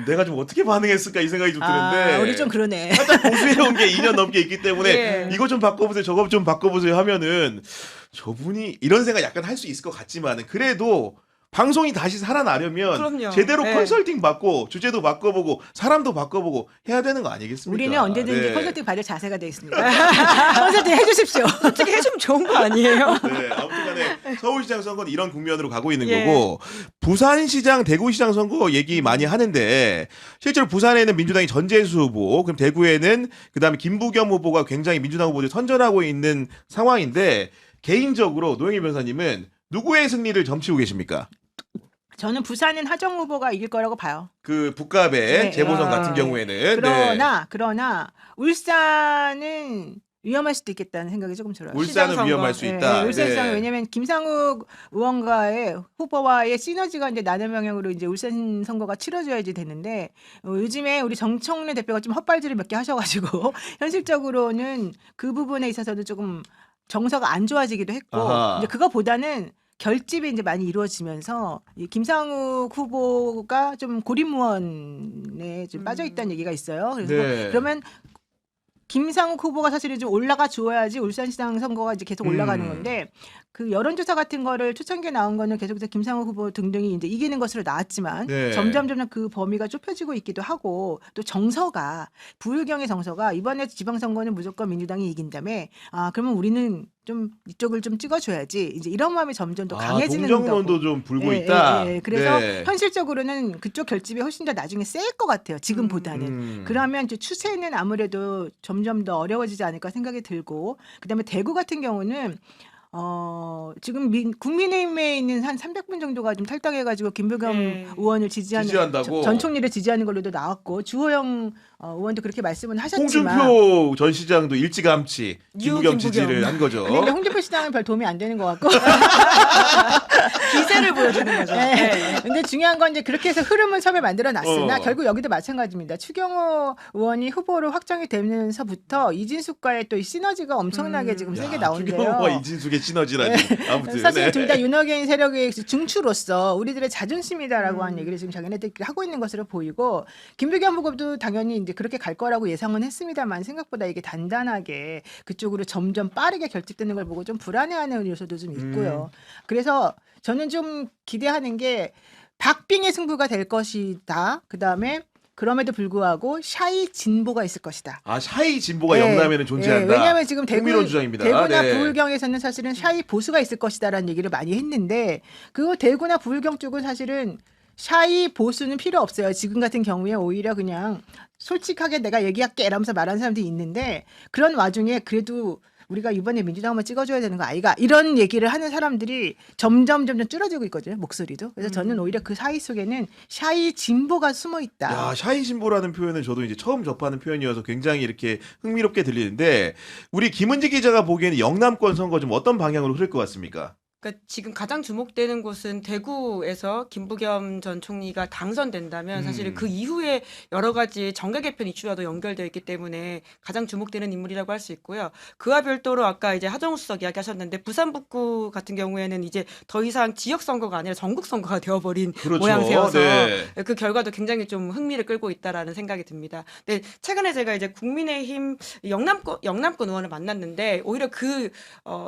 내가 좀 어떻게 반응했을까 이 생각이 좀 드는데 우리 좀 그러네. 살짝 보수해온 게 2년 넘게 있기 때문에 예. 이거 좀 바꿔보세요 저거 좀 바꿔보세요 하면은 저분이 이런 생각 약간 할 수 있을 것 같지만은 그래도 방송이 다시 살아나려면 그럼요. 제대로 네. 컨설팅 받고 주제도 바꿔보고 사람도 바꿔보고 해야 되는 거 아니겠습니까? 우리는 언제든지 네. 컨설팅 받을 자세가 돼 있습니다. 컨설팅 해주십시오. 어떻게 해주면 좋은 거 아니에요? 네, 아무튼간에 서울시장 선거는 이런 국면으로 가고 있는 예. 거고 부산시장, 대구시장 선거 얘기 많이 하는데 실제로 부산에는 민주당이 전재수 후보, 그럼 대구에는 그다음에 김부겸 후보가 굉장히 민주당 후보들 선전하고 있는 상황인데 개인적으로 노영희 변호사님은 누구의 승리를 점치고 계십니까? 저는 부산은 하정 후보가 이길 거라고 봐요. 그 북갑의 네. 재보선 아, 같은 경우에는 그러나 울산은 위험할 수도 있겠다는 생각이 조금 들어요. 울산은 시장 위험할 선거. 수 있다. 울산시장 네. 왜냐하면 김상욱 의원과의 후보와의 시너지가 이제 나는 방향으로 이제 울산 선거가 치러져야지 되는데 요즘에 우리 정청래 대표가 좀 헛발질을 몇 개 하셔가지고 현실적으로는 그 부분에 있어서도 조금 정서가 안 좋아지기도 했고 아하. 이제 그거보다는 결집이 이제 많이 이루어지면서 이 김상욱 후보가 좀 고립무원에 좀 빠져 있다는 얘기가 있어요. 그래서 네. 그러면 김상욱 후보가 사실은 좀 올라가 줘야지 울산시장 선거가 이제 계속 올라가는 건데 그 여론조사 같은 거를 초창기에 나온 거는 계속해서 김상호 후보 등등이 이제 이기는 것으로 나왔지만 네. 점점 그 범위가 좁혀지고 있기도 하고 또 정서가 부울경의 정서가 이번에 지방선거는 무조건 민주당이 이긴다며 그러면 우리는 좀 이쪽을 좀 찍어줘야지 이제 이런 마음이 점점 더 강해지는 동정론도 좀 불고 있다. 그래서 네. 현실적으로는 그쪽 결집이 훨씬 더 나중에 셀 것 같아요. 지금보다는. 그러면 이제 추세는 아무래도 점점 더 어려워지지 않을까 생각이 들고 그다음에 대구 같은 경우는 지금 국민의힘에 있는 한 300분 정도가 좀 탈당해가지고 김부겸 의원을 지지한다고? 전 총리를 지지하는 걸로도 나왔고 주호영 의원도 그렇게 말씀은 하셨지만 홍준표 전 시장도 일찌감치 김부겸 지지를 한 거죠. 근데 홍준표 시장은 별 도움이 안 되는 것 같고 기세를 보여주는 거죠. 네. 근데 중요한 건 이제 그렇게 해서 흐름을 처음에 만들어 놨으나 어. 결국 여기도 마찬가지입니다. 추경호 의원이 후보로 확정이 되면서부터 이진숙과의 또 이 시너지가 엄청나게 지금 세게 나온대요. 추경호와 이진숙의 시너지라니. 아무튼 사실 네. 둘 다 윤호경 세력의 중추로서 우리들의 자존심이다라고 하는 얘기를 지금 자기네들끼리 하고 있는 것으로 보이고 김부겸 후보도 당연히 이제 그렇게 갈 거라고 예상은 했습니다만 생각보다 이게 단단하게 그쪽으로 점점 빠르게 결집되는 걸 보고 좀 불안해하는 요소도 좀 있고요. 그래서 저는 좀 기대하는 게 박빙의 승부가 될 것이다. 그다음에 그럼에도 불구하고 샤이 진보가 있을 것이다. 샤이 진보가 영남에는 존재한다. 왜냐하면 지금 흥미로운 주장입니다. 대구나 네. 부울경에서는 사실은 샤이 보수가 있을 것이다라는 얘기를 많이 했는데 그 대구나 부울경 쪽은 사실은 샤이 보수는 필요 없어요. 지금 같은 경우에 오히려 그냥 솔직하게 내가 얘기할게 이러면서 말하는 사람들이 있는데 그런 와중에 그래도 우리가 이번에 민주당 한번 찍어줘야 되는 거 아이가 이런 얘기를 하는 사람들이 점점 줄어들고 있거든요. 목소리도. 그래서 저는 오히려 그 사이 속에는 샤이 진보가 숨어 있다. 야, 샤이 진보라는 표현은 저도 이제 처음 접하는 표현이어서 굉장히 이렇게 흥미롭게 들리는데 우리 김은지 기자가 보기에는 영남권 선거 좀 어떤 방향으로 흐를 것 같습니까? 그러니까 지금 가장 주목되는 곳은 대구에서 김부겸 전 총리가 당선된다면 사실 그 이후에 여러 가지 정계 개편 이슈와도 연결되어 있기 때문에 가장 주목되는 인물이라고 할 수 있고요. 그와 별도로 아까 이제 하정우 수석 이야기하셨는데 부산 북구 같은 경우에는 이제 더 이상 지역 선거가 아니라 전국 선거가 되어버린 그렇죠. 모양새여서 네. 그 결과도 굉장히 좀 흥미를 끌고 있다라는 생각이 듭니다. 근데 최근에 제가 이제 국민의힘 영남권 의원을 만났는데 오히려 그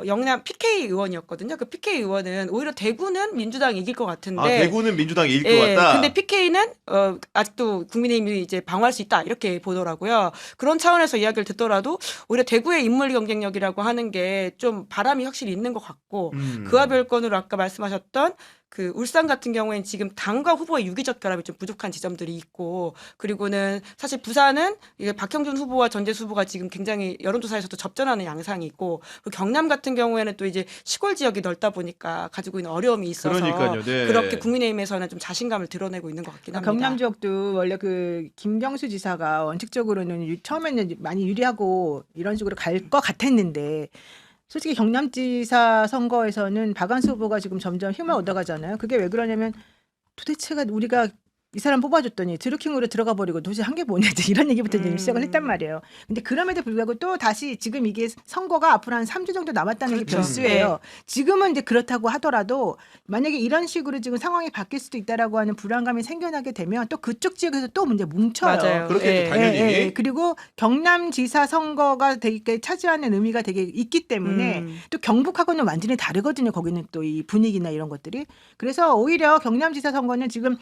영남 PK 의원이었거든요. 그 PK 의원은 오히려 대구는 민주당이 이길 것 같은데 대구는 민주당이 이길 것 같다. 근데 PK는 아직도 국민의힘이 이제 방어할 수 있다 이렇게 보더라고요. 그런 차원에서 이야기를 듣더라도 오히려 대구의 인물 경쟁력이라고 하는 게 좀 바람이 확실히 있는 것 같고 그와 별건으로 아까 말씀하셨던 그 울산 같은 경우에는 지금 당과 후보의 유기적 결합이 좀 부족한 지점들이 있고 그리고는 사실 부산은 이게 박형준 후보와 전재수 후보가 지금 굉장히 여론조사에서도 접전하는 양상이 있고 그리고 경남 같은 경우에는 또 이제 시골 지역이 넓다 보니까 가지고 있는 어려움이 있어서 그러니까요. 네. 그렇게 국민의힘에서는 좀 자신감을 드러내고 있는 것 같긴 합니다. 경남 지역도 원래 그 김경수 지사가 원칙적으로는 처음에는 많이 유리하고 이런 식으로 갈 것 같았는데 솔직히 경남지사 선거에서는 박안수 후보가 지금 점점 힘을 얻어가잖아요. 그게 왜 그러냐면 도대체가 우리가 이 사람 뽑아줬더니 드루킹으로 들어가 버리고 도대체 한 게 뭐냐 이런 얘기부터 이제 시작을 했단 말이에요. 근데 그럼에도 불구하고 또 다시 지금 이게 선거가 앞으로 한 3주 정도 남았다는 게 그렇죠. 변수예요. 지금은 이제 그렇다고 하더라도 만약에 이런 식으로 지금 상황이 바뀔 수도 있다라고 하는 불안감이 생겨나게 되면 또 그쪽 지역에서 또 문제 뭉쳐요. 맞아요. 그렇겠죠, 당연히. 그리고 경남지사 선거가 되게 차지하는 의미가 되게 있기 때문에 또 경북하고는 완전히 다르거든요. 거기는 또 이 분위기나 이런 것들이. 그래서 오히려 경남지사 선거는 지금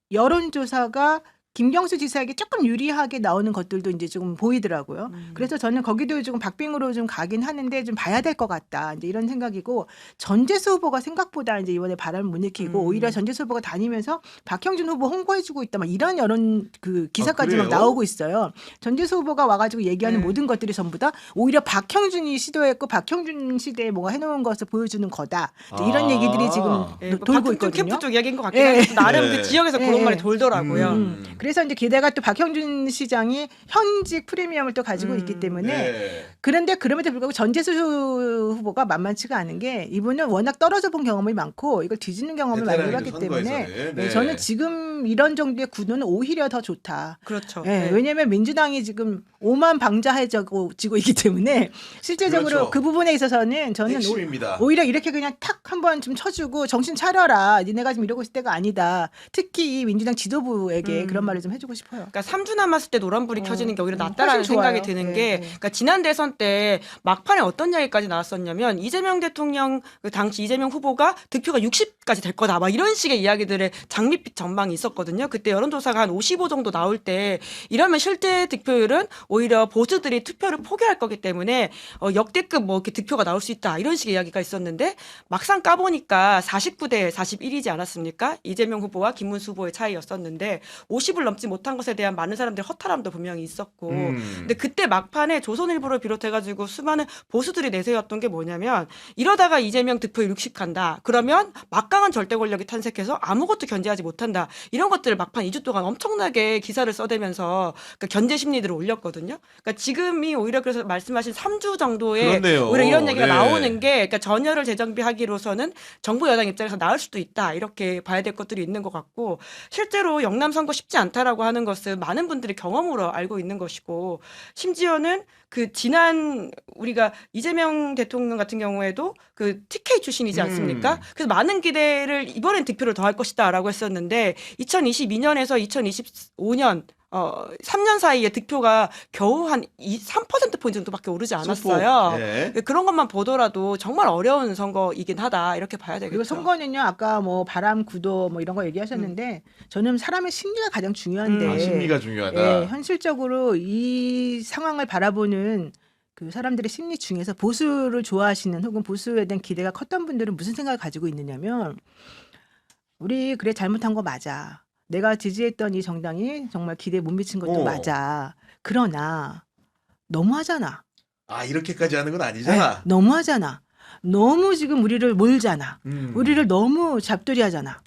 여론조사가 김경수 지사에게 조금 유리하게 나오는 것들도 이제 좀 보이더라고요. 그래서 저는 거기도 좀 박빙으로 좀 가긴 하는데 좀 봐야 될 것 같다. 이제 이런 생각이고 전재수 후보가 생각보다 이제 이번에 바람을 못 일으키고 오히려 전재수 후보가 다니면서 박형준 후보 홍보해주고 있다. 막 이런 여론 그 기사까지 막 그래요? 나오고 있어요. 전재수 후보가 와가지고 얘기하는 모든 것들이 전부 다 오히려 박형준이 시도했고 박형준 시대에 뭔가 해놓은 것을 보여주는 거다. 이제 이런 얘기들이 지금 돌고 있거든요. 캠프 쪽 이야기인 것 같긴 한데 나름 네. 그 지역에서 그런 말이 돌더라고요. 그래서 이제 게다가 또 박형준 시장이 현직 프리미엄을 또 가지고 있기 때문에 네. 그런데 그럼에도 불구하고 전재수 후보가 만만치가 않은 게 이분은 워낙 떨어져 본 경험이 많고 이걸 뒤지는 경험을 많이 베테랑이죠, 해봤기 때문에 선거에서는. 네. 저는 지금 이런 정도의 구도는 오히려 더 좋다. 그렇죠. 네, 왜냐하면 민주당이 지금 오만방자해지고 있기 때문에 실제적으로 그렇죠. 그 부분에 있어서는 저는 핵심입니다. 오히려 이렇게 그냥 탁 한번 좀 쳐주고 정신 차려라. 니네가 지금 이러고 있을 때가 아니다. 특히 이 민주당 지도부에게 그런 말을 좀 해주고 싶어요. 그러니까 3주 남았을 때 노란불이 켜지는 게 오히려 낫다라는 훨씬 생각이 좋아요. 드는 네, 게 네. 그러니까 지난 대선 때 막판에 어떤 이야기까지 나왔었냐면 이재명 대통령 그 당시 이재명 후보가 득표가 60까지 될 거다 막 이런 식의 이야기들의 장밋빛 전망이 있었거든요. 그때 여론조사가 한 55 정도 나올 때 이러면 실제 득표율은 오히려 보수들이 투표를 포기할 거기 때문에 역대급 뭐 이렇게 득표가 나올 수 있다 이런 식의 이야기가 있었는데 막상 까보니까 49대 41이지 않았습니까? 이재명 후보와 김문수 후보의 차이였었는데 50을 넘지 못한 것에 대한 많은 사람들의 허탈함도 분명히 있었고 근데 그때 막판에 조선일보를 비롯해가지고 수많은 보수들이 내세웠던 게 뭐냐면 이러다가 이재명 득표율 60 간다. 그러면 막강한 절대 권력이 탄생해서 아무것도 견제하지 못한다. 이런 것들을 막판 2주 동안 엄청나게 기사를 써대면서 그러니까 견제 심리들을 올렸거든요. 그러니까 지금이 오히려 그래서 말씀하신 3주 정도에 그렇네요. 오히려 이런 얘기가 네. 나오는 게 그러니까 전열을 재정비하기로서는 정부 여당 입장에서 나을 수도 있다. 이렇게 봐야 될 것들이 있는 것 같고 실제로 영남 선거 쉽지 않다라고 하는 것은 많은 분들이 경험으로 알고 있는 것이고 심지어는 그 지난 우리가 이재명 대통령 같은 경우에도 그 TK 출신이지 않습니까? 그래서 많은 기대를 이번엔 득표를 더 할 것이다라고 했었는데 2022년에서 2025년 3년 사이에 득표가 겨우 한 3%포인트 정도밖에 오르지 않았어요. 네. 그런 것만 보더라도 정말 어려운 선거이긴 하다. 이렇게 봐야 되겠죠. 그리고 선거는요, 아까 뭐 바람, 구도 뭐 이런 거 얘기하셨는데 저는 사람의 심리가 가장 중요한데 아, 심리가 중요하다. 예, 현실적으로 이 상황을 바라보는 그 사람들의 심리 중에서 보수를 좋아하시는 혹은 보수에 대한 기대가 컸던 분들은 무슨 생각을 가지고 있느냐면 우리 그래 잘못한 거 맞아. 내가 지지했던 이 정당이 정말 기대에 못 미친 것도 맞아. 그러나 너무하잖아. 아, 이렇게까지 하는 건 아니잖아. 너무하잖아. 너무 지금 우리를 몰잖아. 음. 우리를 너무 잡돌이하잖아.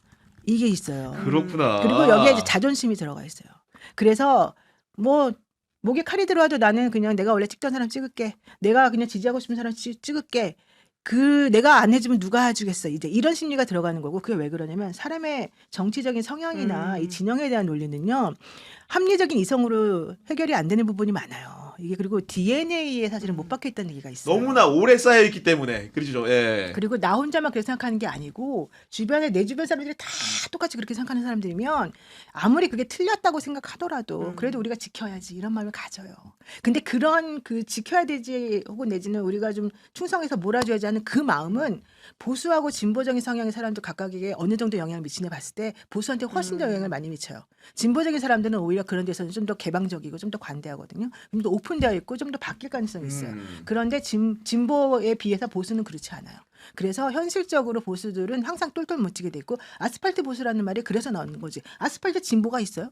이게 있어요. 그렇구나. 그리고 여기에 이제 자존심이 들어가 있어요. 그래서 뭐 목에 칼이 들어와도 나는 그냥 내가 원래 찍던 사람 찍을게. 내가 그냥 지지하고 싶은 사람 찍을게. 그 내가 안 해주면 누가 해주겠어. 이제 이런 심리가 들어가는 거고 그게 왜 그러냐면 사람의 정치적인 성향이나 이 진영에 대한 논리는요. 합리적인 이성으로 해결이 안 되는 부분이 많아요. 이게 그리고 DNA에 사실은 못 박혀 있다는 얘기가 있어요. 너무나 오래 쌓여 있기 때문에 그렇죠. 예. 그리고 나 혼자만 그렇게 생각하는 게 아니고 주변에 내 주변 사람들이 다 똑같이 그렇게 생각하는 사람들이면 아무리 그게 틀렸다고 생각하더라도 그래도 우리가 지켜야지 이런 마음을 가져요. 근데 그런 그 지켜야 되지 혹은 내지는 우리가 좀 충성해서 몰아줘야지 하는 그 마음은 보수하고 진보적인 성향의 사람들 각각에게 어느 정도 영향을 미치냐 봤을 때 보수한테 훨씬 더 영향을 많이 미쳐요. 진보적인 사람들은 오히려 그런 데서는 좀 더 개방적이고 좀 더 관대하거든요. 좀 더 오픈되어 있고 좀 더 바뀔 가능성이 있어요. 그런데 진보에 비해서 보수는 그렇지 않아요. 그래서 현실적으로 보수들은 항상 똘똘 묻히게 돼 있고 아스팔트 보수라는 말이 그래서 나오는 거지. 아스팔트 진보가 있어요?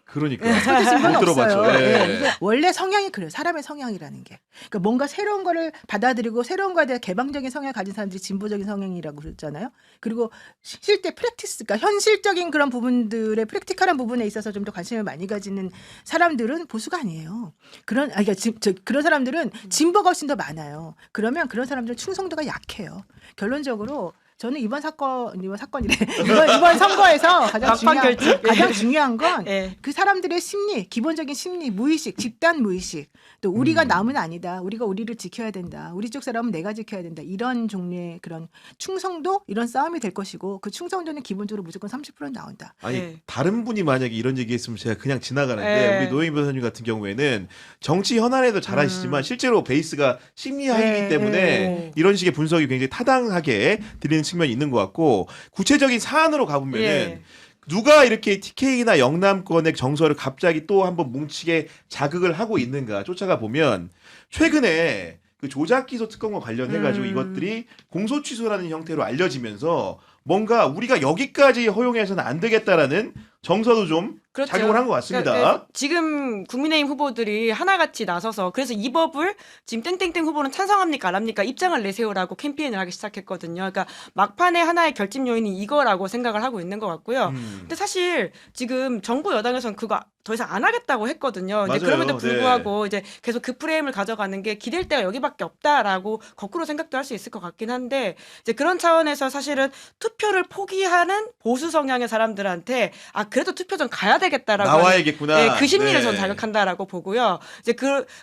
그러니까 아스팔트 진보는 못 들어봤죠. 없어요. 예. 예, 이게 원래 성향이 그래요. 사람의 성향이라는 게. 그러니까 뭔가 새로운 거를 받아들이고 새로운 거에 대한 개방적인 성향을 가진 사람들이 진보적인 성향이라고 그랬잖아요. 그리고 실제 프랙티스, 그러니까 현실적인 그런 부분들의 프랙티컬한 부분에 있어서 좀 더 관심을 많이 가지는 사람들은 보수가 아니에요. 그러니까 그런 사람들은 진보가 훨씬 더 많아요. 그러면 그런 사람들은 충성도가 약해요. 결론적으로 저는 이번 사건이래. 이번 선거에서 가장 중요한 건 그 사람들의 심리, 기본적인 심리, 무의식, 집단 무의식. 또 우리가 남은 아니다. 우리가 우리를 지켜야 된다. 우리 쪽 사람은 내가 지켜야 된다. 이런 종류의 그런 충성도, 이런 싸움이 될 것이고 그 충성도는 기본적으로 무조건 30% 나온다. 아니 네. 다른 분이 만약에 이런 얘기했으면 제가 그냥 지나가는데 네. 우리 노영희 변호사님 같은 경우에는 정치 현안에도 잘 아시지만 실제로 베이스가 심리학이기 네. 때문에 이런 식의 분석이 굉장히 타당하게 들리는 측면이 있는 것 같고 구체적인 사안으로 가보면은 예. 누가 이렇게 TK나 영남권의 정서를 갑자기 또 한번 뭉치게 자극을 하고 있는가 쫓아가 보면 최근에 그 조작 기소 특검과 관련해가지고 이것들이 공소 취소라는 형태로 알려지면서 뭔가 우리가 여기까지 허용해서는 안 되겠다라는 정서도 좀 그렇죠. 작용을 한 것 같습니다. 그러니까 지금 국민의힘 후보들이 하나같이 나서서 그래서 이 법을 지금 땡땡땡 후보는 찬성합니까 안 합니까 입장을 내세우라고 캠페인을 하기 시작했거든요. 그러니까 막판에 하나의 결집 요인이 이거라고 생각을 하고 있는 것 같고요. 근데 사실 지금 정부 여당에서는 그거 더 이상 안 하겠다고 했거든요. 근데 맞아요. 그럼에도 불구하고 이제 계속 그 프레임을 가져가는 게 기댈 데가 여기밖에 없다라고 거꾸로 생각도 할 수 있을 것 같긴 한데 이제 그런 차원에서 사실은 투표를 포기하는 보수 성향의 사람들한테 아 그래도 투표전 가야 되겠다라고 나와야겠구나. 하는, 네, 그 심리를 네. 전 자극한다라고 보고요. 이제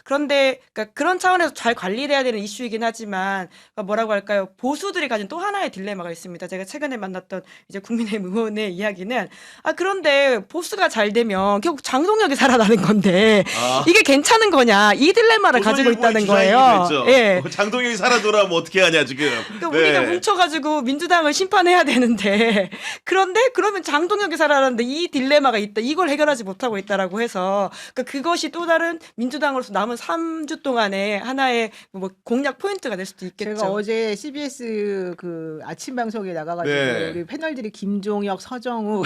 그런데 그러니까 그런 차원에서 잘 관리돼야 되는 이슈이긴 하지만 그러니까 뭐라고 할까요? 보수들이 가진 또 하나의 딜레마가 있습니다. 제가 최근에 만났던 이제 국민의힘 의원의 이야기는 그런데 보수가 잘 되면 결국 장동혁이 살아나는 건데 이게 괜찮은 거냐 이 딜레마를 가지고 있다는 거예요. 예. 장동혁이 살아 돌아오면 어떻게 하냐 지금. 그러니까 우리가 뭉쳐가지고 민주당을 심판해야 되는데 그런데 그러면 장동혁이 살아나는데 이 딜레마가 있다. 이걸 해결하지 못하고 있다라고 해서 그러니까 그것이 또 다른 민주당으로서 남은 3주 동안의 하나의 뭐 공략 포인트가 될 수도 있겠죠. 제가 어제 CBS 그 아침 방송에 나가가지고 네. 우리 패널들이 김종혁, 서정우,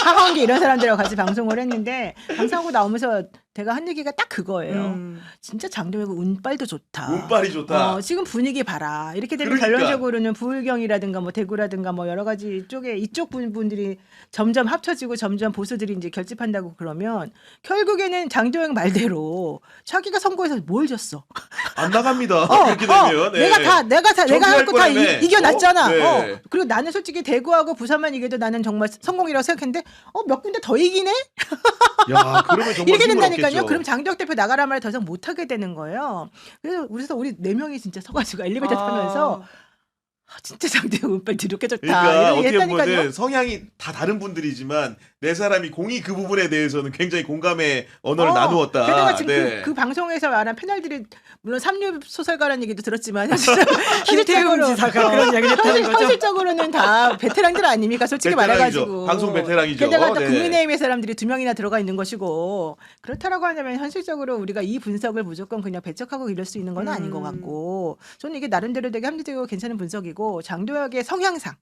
하헌기 이런 사람들하고 같이 방송을 했는데 방송하고 나오면서 제가 한 얘기가 딱 그거예요. 진짜 장동혁은 운빨도 좋다. 운빨이 좋다. 지금 분위기 봐라. 이렇게 되면 그러니까. 결론적으로는 부울경이라든가 뭐 대구라든가 뭐 여러 가지 쪽에 이쪽 분들이 점점 합쳐지고 점점 보수들이 이제 결집한다고 그러면 결국에는 장동혁 말대로 자기가 선거에서 뭘 졌어? 안 나갑니다. 그렇게 되면. 네. 내가 할 거 다 이겨놨잖아. 네. 그리고 나는 솔직히 대구하고 부산만 이겨도 나는 정말 성공이라고 생각했는데 몇 군데 더 이기네? 야, 그러면 정말 이렇게 힘을 된다니까요. 얻겠죠. 그럼 장덕 대표 나가라 말을 더 이상 못 하게 되는 거예요. 그래서 우리 4명이 진짜 서가지고 엘리베이터 타면서 진짜 장대웅 운빨 뒤룩해 졌다. 그러니까 이런 어떻게 했다니까요. 보면 성향이 다 다른 분들이지만 내 사람이 공이 그 부분에 대해서는 굉장히 공감의 언어를 나누었다. 게다가 지금 네. 그 방송에서 말한 패널들이 물론 삼류 소설가라는 얘기도 들었지만 김태훈 지사가 그런 이야기를 했다는 거죠. 현실적으로는 다 베테랑들 아닙니까? 솔직히 베테랑이죠. 말해가지고 방송 베테랑이죠. 게다가 또 네. 국민의힘의 사람들이 2명이나 들어가 있는 것이고 그렇다라고 하면 현실적으로 우리가 이 분석을 무조건 그냥 배척하고 이럴 수 있는 건 아닌 것 같고 저는 이게 나름대로 되게 합리적이고 괜찮은 분석이고 장도혁의 성향상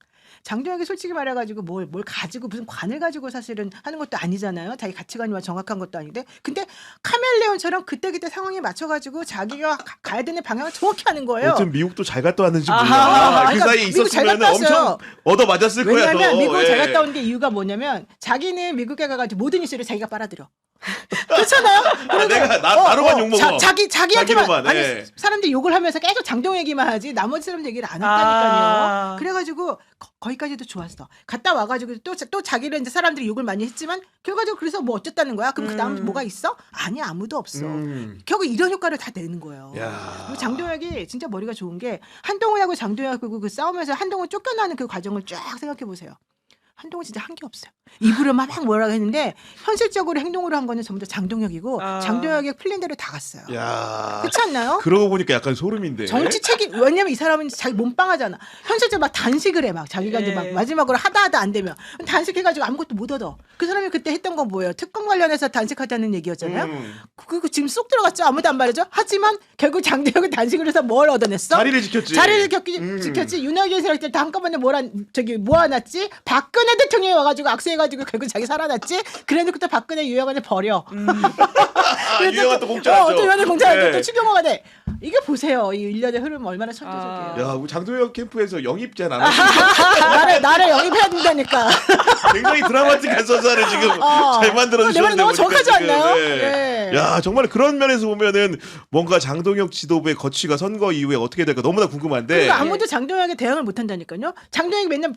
장도혁이 솔직히 말해가지고 뭘 가지고 무슨 관을 가지고 사실은 하는 것도 아니잖아요. 자기 가치관이 정확한 것도 아닌데 근데 카멜레온처럼 그때그때 상황에 맞춰가지고 자기가 가야 되는 방향을 정확히 하는 거예요. 어쩜 미국도 잘 갔다 왔는지 몰라. 아하. 그 그러니까 사이에 미국 잘 있었으면 갔다 엄청 왔어요. 얻어 맞았을 거야. 왜냐하면 더. 미국을 예. 잘 갔다 온 게 이유가 뭐냐면 자기는 미국에 가가지고 모든 이슈를 자기가 빨아들여. 그렇잖아요. 나로만 욕먹어. 자기한테만 자기로만, 아니 예. 사람들이 욕을 하면서 계속 장동 얘기만 하지 나머지 사람들 얘기를 안 했다니까요. 그래가지고 거기까지도 좋았어. 갔다 와가지고 또 자기를 이제 사람들이 욕을 많이 했지만 결과적으로 그래서 뭐 어쨌다는 거야? 그럼 그 다음 뭐가 있어? 아니 아무도 없어. 결국 이런 효과를 다 내는 거예요. 야. 그리고 장동혁이 진짜 머리가 좋은 게 한동훈하고 장동혁하고 그 싸우면서 한동훈 쫓겨나는 그 과정을 쫙 생각해 보세요. 한동훈 진짜 한 게 없어요. 입으로 막 뭐라고 했는데 현실적으로 행동으로 한 거는 전부 다 장동혁이고 장동혁의 풀린 대로 다 갔어요. 야. 그렇지 않나요? 그러고 보니까 약간 소름인데. 정치 책임 왜냐면 이 사람은 자기 몸빵하잖아. 현실적으로 막 단식을 해 막 자기가 이제 막 마지막으로 하다 안 되면 단식해가지고 아무것도 못 얻어. 그 사람이 그때 했던 건 뭐예요? 특검 관련해서 단식하자는 얘기였잖아요. 그거 지금 쏙 들어갔죠. 아무도 안 말해줘. 하지만 결국 장동혁은 단식을 해서 뭘 얻어냈어? 자리를 지켰지. 지켰지. 윤석열 세력들 다 한꺼번에 모아놨지. 박근혜 대통령이 와가지고 악수해가지고 결국 자기 살아났지. 그래놓고 또 박근혜 유영한을 버려. 유영한 또 공짜죠. 또 유영한 공짜로 네. 또 추경호가 돼. 이게 보세요. 이 일련의 흐름 얼마나 천재적이에요. 야, 우리 장도혁 캠프에서 영입제는 안 나를 영입해야 된다니까. 굉장히 드라마틱한 서사를 지금 잘 만들어 내 말이 주셨는데 너무 정확하지 않나요? 네. 야, 정말 그런 면에서 보면은 뭔가 장동혁 지도부의 거취가 선거 이후에 어떻게 될까 너무나 궁금한데. 그러니까 아무도 장동혁에 대응을 못 한다니까요. 장동혁이 맨날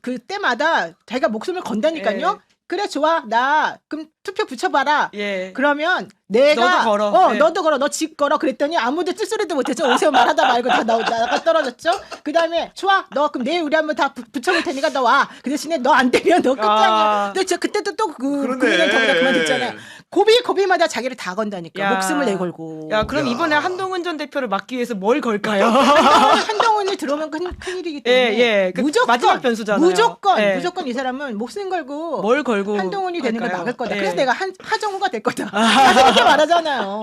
그때마다 자기가 목숨을 건다니까요. 그래 좋아 나 그럼 투표 붙여봐라. 그러면 내가 너도 걸어. 너도 걸어 너 집 걸어 그랬더니 아무도 찔소리도 못했죠. 오세요 말하다 말고 다 나가 떨어졌죠. 그 다음에 좋아 너 그럼 내일 우리 한번 다 붙여볼 테니까 너 와. 그 대신에 너 안 되면 너 끝장이야. 너 그때도 또 그러네 저보다 그만뒀잖아요. 고비마다 자기를 다 건다니까. 목숨을 내걸고. 야 그럼 이번에 한동훈 전 대표를 막기 위해서 뭘 걸까요? 한동훈이 들어오면 큰일이기 때문에 그 마지막 변수잖아요. 무조건 이 사람은 목숨 걸고 뭘 걸고 한동훈이 되는 걸 할까요? 막을 거다. 그래서 내가 하정우가 될 거다. 이렇게 말하잖아요.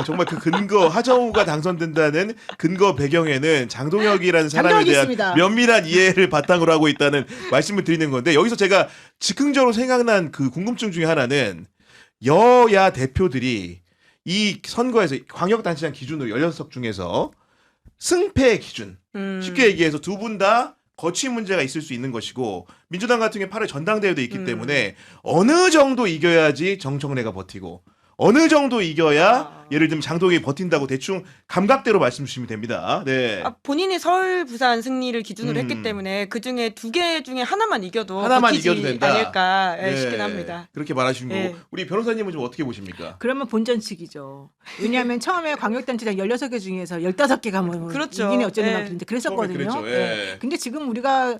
정말 그 근거 하정우가 당선된다는 근거 배경에는 장동혁이라는 사람에 대한 있습니다. 면밀한 이해를 바탕으로 하고 있다는 말씀을 드리는 건데 여기서 제가 즉흥적으로 생각난 그 궁금증 중에 하나는 여야 대표들이 이 선거에서 광역단체장 기준으로 16석 중에서 승패 기준 쉽게 얘기해서 두 분 다 거취 문제가 있을 수 있는 것이고 민주당 같은 경우에 8월 전당대회도 있기 때문에 어느 정도 이겨야지 정청래가 버티고 어느 정도 이겨야 예를 들면 장동혁이 버틴다고 대충 감각대로 말씀 주시면 됩니다. 네. 본인이 서울 부산 승리를 기준으로 했기 때문에 그 중에 2개 중에 하나만 이겨도 하나만 버티지 이겨도 된다. 아닐까 네. 싶긴 합니다. 그렇게 말하시는 네. 거고 우리 변호사님은 좀 어떻게 보십니까? 그러면 본전치기죠. 왜냐하면 처음에 광역단체장 16개 중에서 15개가 뭐 그렇죠. 이기네 어쩌네 예. 막 그랬는데 그랬었거든요. 처음에 그랬죠. 예. 근데 지금 우리가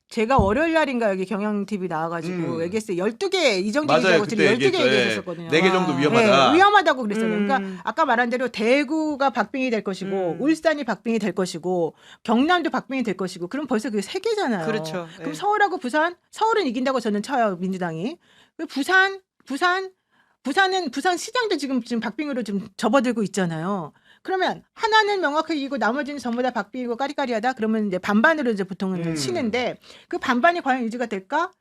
제가 월요일 날인가 여기 경향TV 나와가지고 얘기했어요. 12개 이정재 맞아요. 기자하고 그때 12개 얘기했죠. 얘기했었거든요. 4개 정도 위험하다. 네, 위험하다고 그랬어요. 음. 그러니까 아까 말한 대로 대구가 박빙이 될 것이고 울산이 박빙이 될 것이고 경남도 박빙이 될 것이고 그럼 벌써 그게 3개잖아요. 그렇죠. 그럼 예. 서울하고 부산, 서울은 이긴다고 저는 쳐요 민주당이. 부산 시장도 지금 박빙으로 좀 접어들고 있잖아요. 그러면 하나는 명확하게 이기고 나머지는 전부 다 박빙이고 까리까리하다. 그러면 이제 반반으로 이제 보통은 치는데 그 반반이 과연 유지가 될까?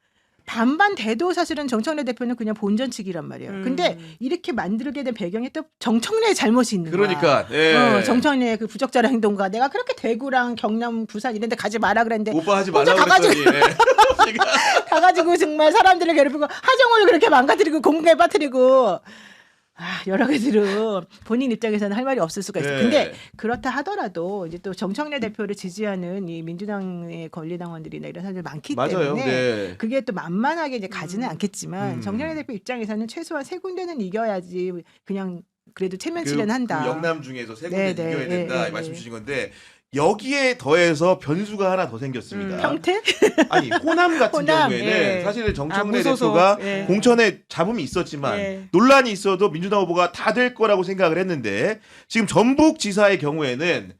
반반 돼도 사실은 정청래 대표는 그냥 본전치기란 말이에요. 근데 이렇게 만들게 된 배경에 또 정청래의 잘못이 있는 거야. 그러니까 예. 정청래의 그 부적절한 행동과 내가 그렇게 대구랑 경남, 부산 이런 데 가지 마라 그랬는데 오빠 하지 혼자 말라고 가가지고 그랬더니 가가지고 정말 사람들을 괴롭히고 하정우를 그렇게 망가뜨리고 공공에 빠뜨리고 여러 가지로 본인 입장에서는 할 말이 없을 수가 있어요. 네. 근데 그렇다 하더라도 이제 또 정청래 대표를 지지하는 이 민주당의 권리당원들이나 이런 사람들이 많기 맞아요. 때문에 네. 그게 또 만만하게 이제 가지는 않겠지만 정청래 대표 입장에서는 최소한 3군데는 이겨야지 그냥 그래도 체면치레는 한다. 그 영남 중에서 3군데 네, 이겨야 네, 된다 네, 이 말씀 네. 주신 건데 여기에 더해서 변수가 하나 더 생겼습니다. 평택? 아니 호남 같은 호남, 경우에는 예. 사실은 정청래 무소속, 대표가 예. 공천에 잡음이 있었지만 예. 논란이 있어도 민주당 후보가 다 될 거라고 생각을 했는데 지금 전북지사의 경우에는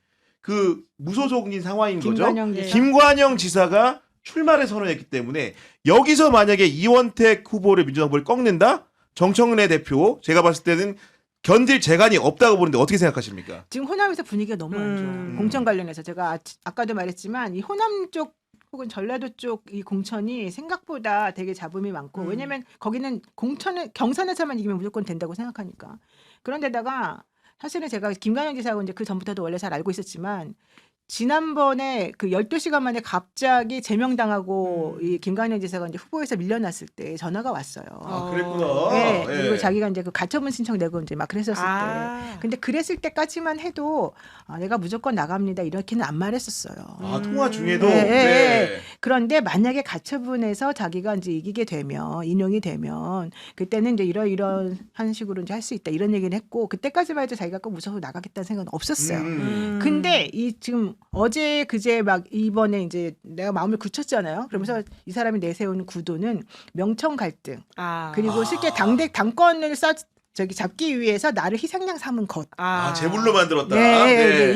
그 무소속인 상황인 거죠. 김관영 지사. 김관영 지사가 출마를 선언했기 때문에 여기서 만약에 이원택 후보를 민주당 후보를 꺾는다? 정청래 대표 제가 봤을 때는 견딜 재간이 없다고 보는데 어떻게 생각하십니까? 지금 호남에서 분위기가 너무 안 좋아요. 공천 관련해서 제가 아까도 말했지만 이 호남 쪽 혹은 전라도 쪽 이 공천이 생각보다 되게 잡음이 많고 왜냐면 거기는 경선에서만 이기면 무조건 된다고 생각하니까. 그런데다가 사실은 제가 김관영 지사하고 이제 그 전부터도 원래 잘 알고 있었지만 지난번에 그 12시간 만에 갑자기 제명당하고 이 김관영 지사가 이제 후보에서 밀려났을 때 전화가 왔어요. 아, 그랬구나. 네, 예. 그리고 자기가 이제 그 가처분 신청 내고 이제 막 그랬었을 때. 근데 그랬을 때까지만 해도 내가 무조건 나갑니다. 이렇게는 안 말했었어요. 아, 통화 중에도 네, 네. 그런데 만약에 가처분에서 자기가 이제 이기게 되면 인용이 되면 그때는 이제 이런 식으로 이제 할 수 있다 이런 얘기를 했고 그때까지만 해도 자기가 꼭 무서워 나가겠다는 생각은 없었어요. 근데 이 지금 어제 그제 막 이번에 이제 내가 마음을 굳혔잖아요. 그러면서 이 사람이 내세운 구도는 명청 갈등 그리고 실제 당권을 잡기 위해서 나를 희생양 삼은 것. 아, 제물로 만들었다. 네.